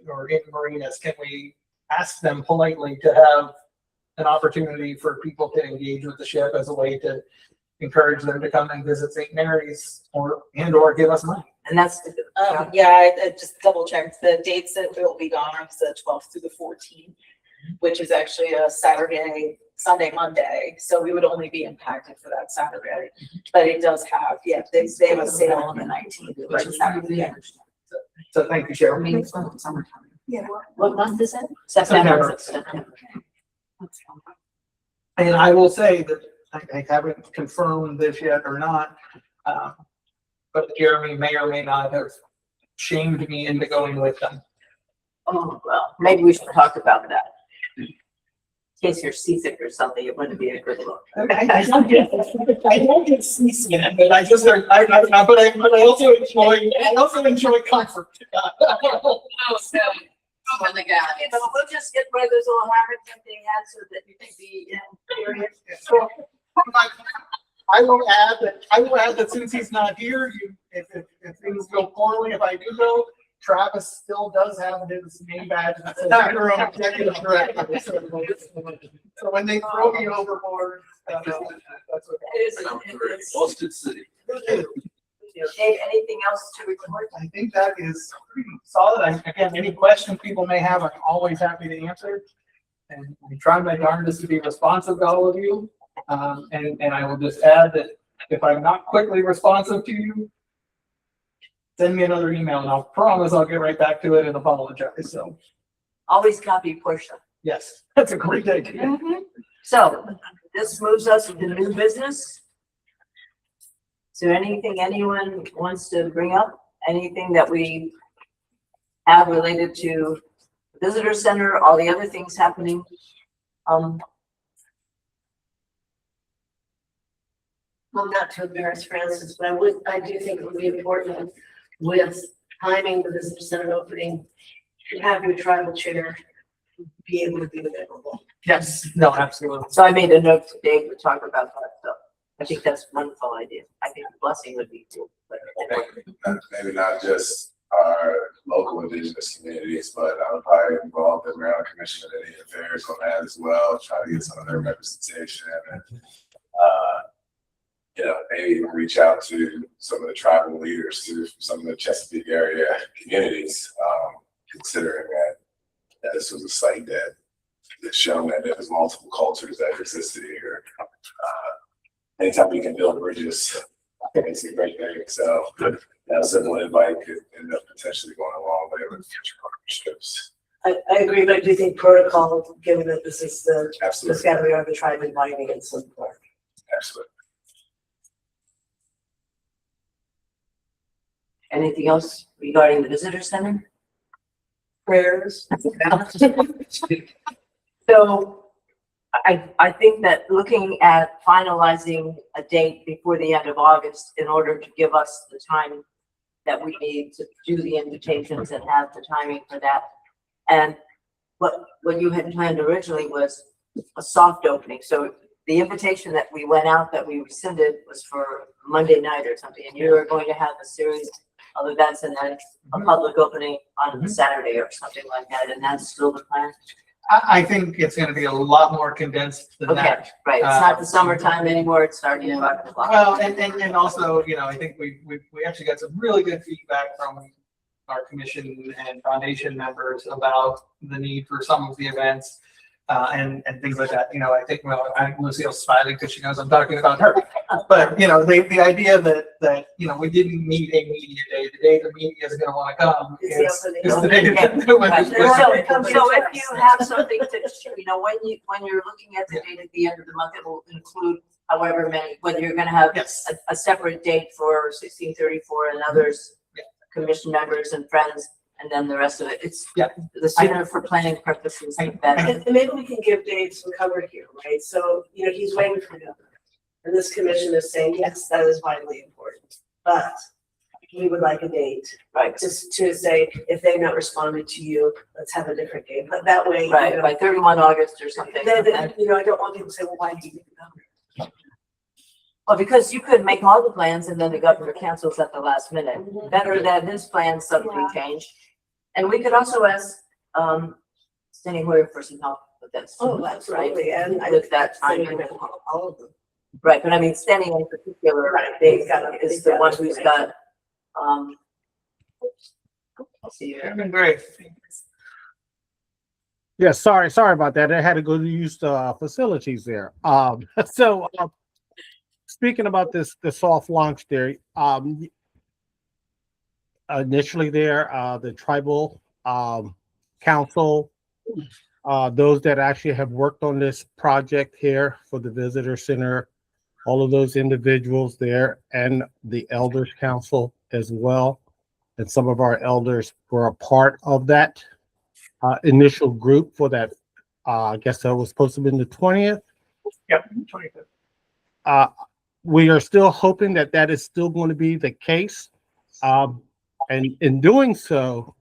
or in marinas, can we ask them politely to have an opportunity for people to engage with the ship as a way to encourage them to come and visit St. Mary's or give us money? And that's, Yeah, I just double checked. The dates that will be gone are the 12th through the 14th, which is actually a Saturday, Sunday, Monday. So we would only be impacted for that Saturday. But it does have, they have a sale on the 19th, which is Saturday. So thank you, Cheryl. I mean, it's summertime. Yeah. What month is it? September. And I will say that I haven't confirmed this yet or not, but Jeremy may or may not have shamed me into going with them. oh, well, maybe we should talk about that. In case you're seasick or something, it wouldn't be a good look. I don't get seasick, but I just, but I also enjoy comfort. Open the galley. So we'll just get rid of those little habits that they had so that you can be in period. So I will add that since he's not here, if things go poorly, if I do go, Travis still does have his name badge that says interim executive director. So when they throw me overboard, that's okay. Boston City. Dave, anything else to report? I think that is pretty solid. Again, any questions people may have, I'm always happy to answer. And we try my darndest to be responsive to all of you. And I will just add that if I'm not quickly responsive to you, send me another email and I'll promise I'll get right back to it and apologize. So Always copy Portia. yes, that's a great idea. So this moves us to new business. Is there anything anyone wants to bring up? Anything that we have related to visitor center, all the other things happening? Well, not to embarrass Francis, but I do think it would be important with timing the visitor center opening, to have your tribal chair be able to be available. Yes, no, absolutely. So I made a note today to talk about that. So I think that's a wonderful idea. I think the blessing would be too. Maybe not just our local indigenous communities, but I'm probably involved in Maryland Commission of Indian Affairs on that as well, trying to get some of their representation and, maybe even reach out to some of the tribal leaders too, from some of the Chesapeake area communities, considering that this was a site that shown that there's multiple cultures that existed here. Anytime we can build bridges, I think it's a great thing. So that simple invite could end up potentially going a long way with future partnerships. I agree, but I do think protocol, given that this is the Absolutely. gathering of the tribe inviting and so forth. Absolutely. Anything else regarding the visitor center? Prayers? So I think that looking at finalizing a date before the end of August in order to give us the time that we need to do the invitations and have the timing for that. And what you had planned originally was a soft opening. So the invitation that we went out that we rescinded was for Monday night or something, and you were going to have a series of events and then a public opening on Saturday or something like that, and that's still the plan? I think it's going to be a lot more condensed than Okay, that. right, it's not the summertime anymore, it's starting at 5 o'clock. Well, and also, I think we actually got some really good feedback from our commission and foundation members about the need for some of the events and things like that. I think, Lucille's smiling because she knows I'm talking about her. But, the idea that we didn't need a media day. The day the media is going to want to come is the day So if you have something to, when you're looking at the date at the end of the month, it will include however many, whether you're gonna have a separate date for 1634 and others, commission members and friends, and then the rest of it. It's the sooner for planning purposes, the better. And maybe we can give Dave some cover here, right? So, he's waiting for governor. And this commission is saying, yes, that is vitally important, but we would like a date, right? Just to say, if they've not responded to you, let's have a different date. But that way, right, by 31 August or something. I don't want people to say, well, why did you get the governor? Well, because you could make all the plans and then the governor cancels at the last minute. Better that his plans suddenly change. And we could also ask, Standing Hoyer for some help with this. Oh, absolutely. And with that time. All of them. Right, but I mean, Standing in particular, is the one who's got, let's see here. Great. Yeah, sorry about that. I had to go to use the facilities there. Speaking about the soft launch there, initially there, the tribal council, those that actually have worked on this project here for the visitor center, all of those individuals there, and the elders council as well, and some of our elders were a part of that initial group for that. I guess that was supposed to be the 20th. Yep, 25th. We are still hoping that is still going to be the case. And in doing so,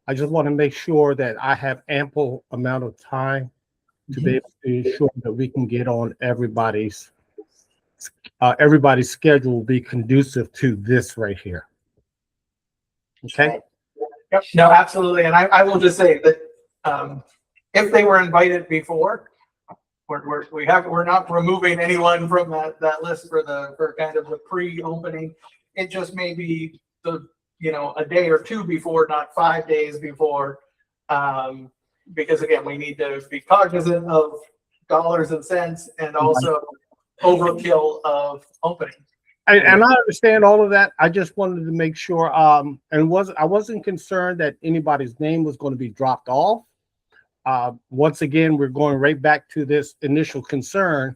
I just want to make sure that I have ample amount of time to be able to ensure that we can get on everybody's schedule will be conducive to this right here. Okay. Yep, no, absolutely. And I will just say that, if they were invited before, we're not removing anyone from that list for kind of the pre-opening. It just may be a day or two before, not 5 days before. Because again, we need to be cognizant of dollars and cents and also overkill of opening. And I understand all of that. I just wanted to make sure, I wasn't concerned that anybody's name was going to be dropped off. Once again, we're going right back to this initial concern,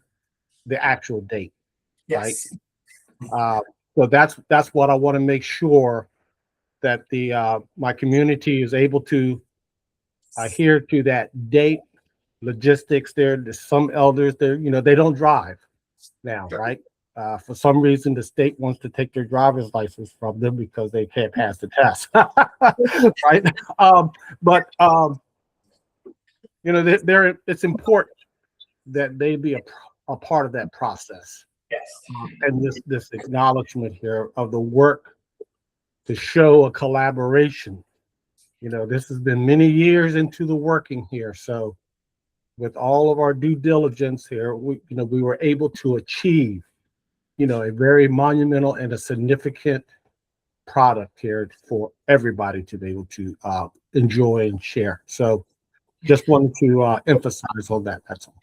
the actual date. Yes. Right? So that's what I want to make sure that my community is able to adhere to that date. Logistics there's some elders there, they don't drive now, right? For some reason, the state wants to take their driver's license from them because they can't pass the test, right? It's important that they be a part of that process. Yes. And this acknowledgement here of the work to show a collaboration. This has been many years into the working here, so with all of our due diligence here, we were able to achieve, a very monumental and a significant product here for everybody to be able to enjoy and share. So just wanted to emphasize on that. That's all.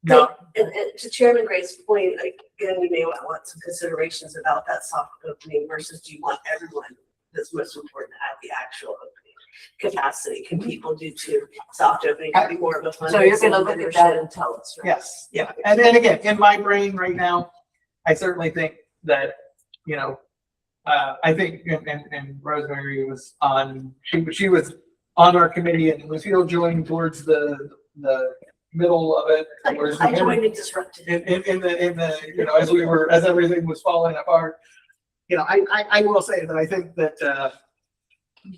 No. And to Chairman Gray's point, again, we may want some considerations about that soft opening versus do you want everyone that's most important at the actual opening capacity? Can people do two soft opening? Can be more of a fun. So you're gonna look at that and tell us, right? Yes. Yeah. And then again, in my brain right now, I certainly think that, I think, and Rosemary was on, she was on our committee and was joined towards the middle of it. I joined and disrupted. In the, as everything was falling apart. I will say that I think that,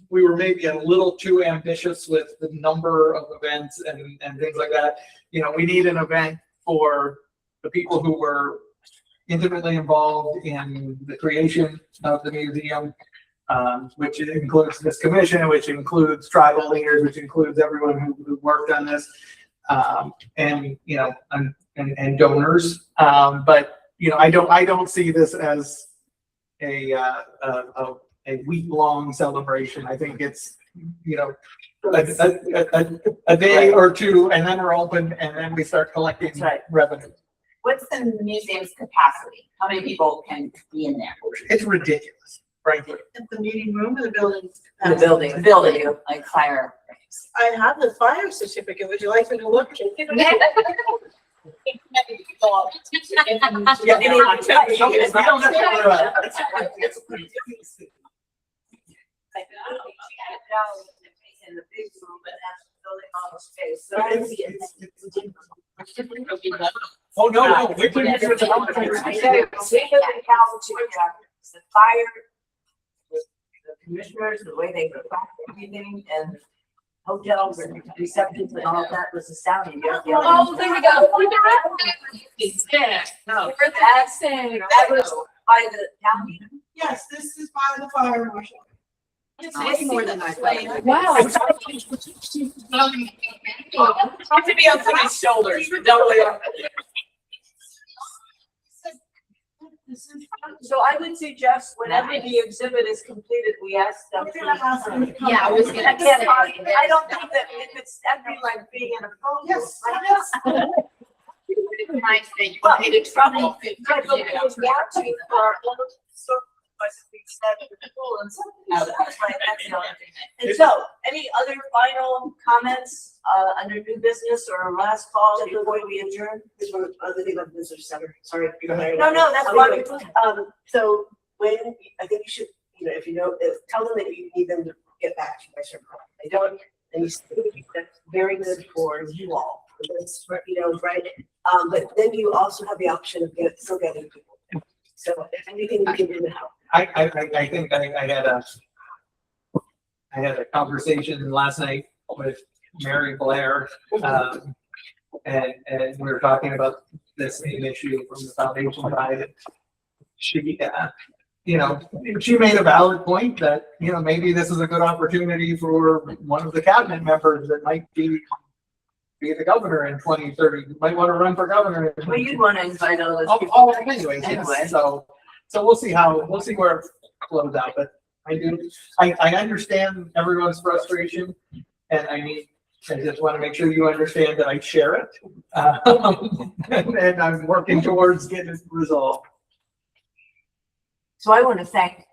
we were maybe a little too ambitious with the number of events and things like that. We need an event for the people who were intimately involved in the creation of the museum, which includes this commission, which includes tribal leaders, which includes everyone who worked on this, and donors. But I don't see this as a week-long celebration. I think it's a day or two, and then we're open, and then we start collecting revenue. What's the museum's capacity? How many people can be in there? It's ridiculous, frankly. At the meeting room or the building? The building. The building, like fire. I have the fire certificate. Would you like me to look at it? In the big room, but that's building all the space. So I see it. Oh, no. We're putting it The fire, the commissioners, the way they track everything, and hotels and receptions and all of that was astounding. Oh, there we go. Yeah. No. That was by the county. Yes, this is by the fire marshal. It's way more than I thought. Wow. Have to be on somebody's shoulders, doubly up. So I would suggest whenever the exhibit is completed, we ask them. Yeah, I was gonna say. I don't think that if it's, that'd be like being in a phone. Yes. Nice thing. Well, Get in trouble. But it was watching our own sort of, we said the pool and something. That's right, that's the only thing. And so, any other final comments, under new business or last call before we adjourn? There's one other thing about visitor center. Sorry. No, that's why. So when, I think you should, if tell them that you need them to get back to you by certain point. They don't, and you think that's very good for you all. That's, right. But then you also have the option of still getting people. So if anything you can do to help. I think I had a conversation last night with Mary Blair, and we were talking about this same issue from the foundation side. She you know, she made a valid point that, you know, maybe this is a good opportunity for one of the cabinet members that might be the governor in 2030, might want to run for governor. Well, you'd want to invite all those Oh, people. anyways, yes. Anyway. So we'll see where it flows out, but I understand everyone's frustration, and I just want to make sure you understand that I share it. And I'm working towards getting it resolved. So I want to thank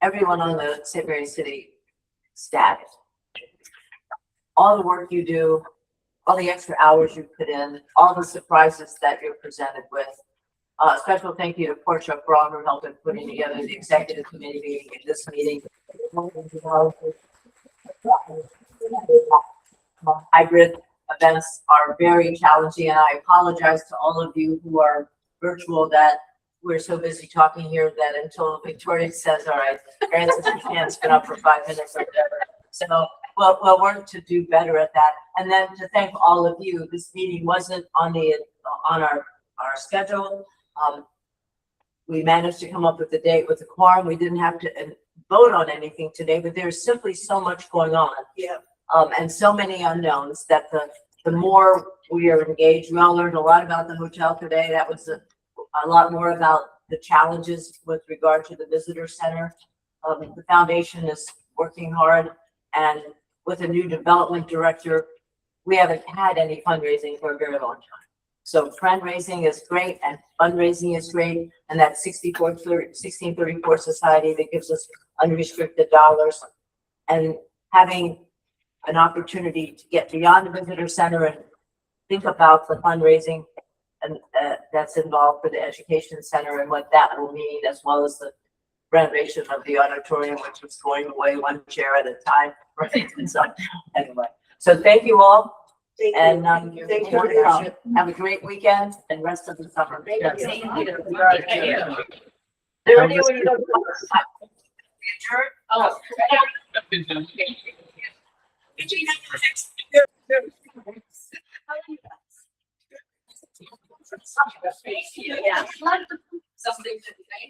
everyone on the St. Mary City staff. All the work you do, all the extra hours you put in, all the surprises that you're presented with. Special thank you to Portia for all her help in putting together the executive committee meeting and this meeting. Hybrid events are very challenging, and I apologize to all of you who are virtual that we're so busy talking here that until Victoria says, all right, Francis, you can't spin up for 5 minutes or whatever. So we'll work to do better at that. And then to thank all of you. This meeting wasn't on our schedule. We managed to come up with a date with the quorum. We didn't have to vote on anything today, but there's simply so much going on. Yeah. And so many unknowns that the more we are engaged, we all learned a lot about the hotel today. That was a lot more about the challenges with regard to the visitor center. The foundation is working hard, and with a new development director, we haven't had any fundraising for a very long time. So fundraising is great and fundraising is great. And that 1634 society that gives us unrestricted dollars, and having an opportunity to get beyond the visitor center and think about the fundraising and that's involved for the education center and what that will mean, as well as the renovation of the auditorium, which is going away one chair at a time, right? And so anyway, so thank you all. Thank you. And Thank you for your leadership. have a great weekend and rest of the summer. Thank Yes. you. Thank you. There any way you don't- Adjourn? Oh. Yeah. Something.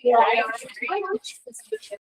Yeah.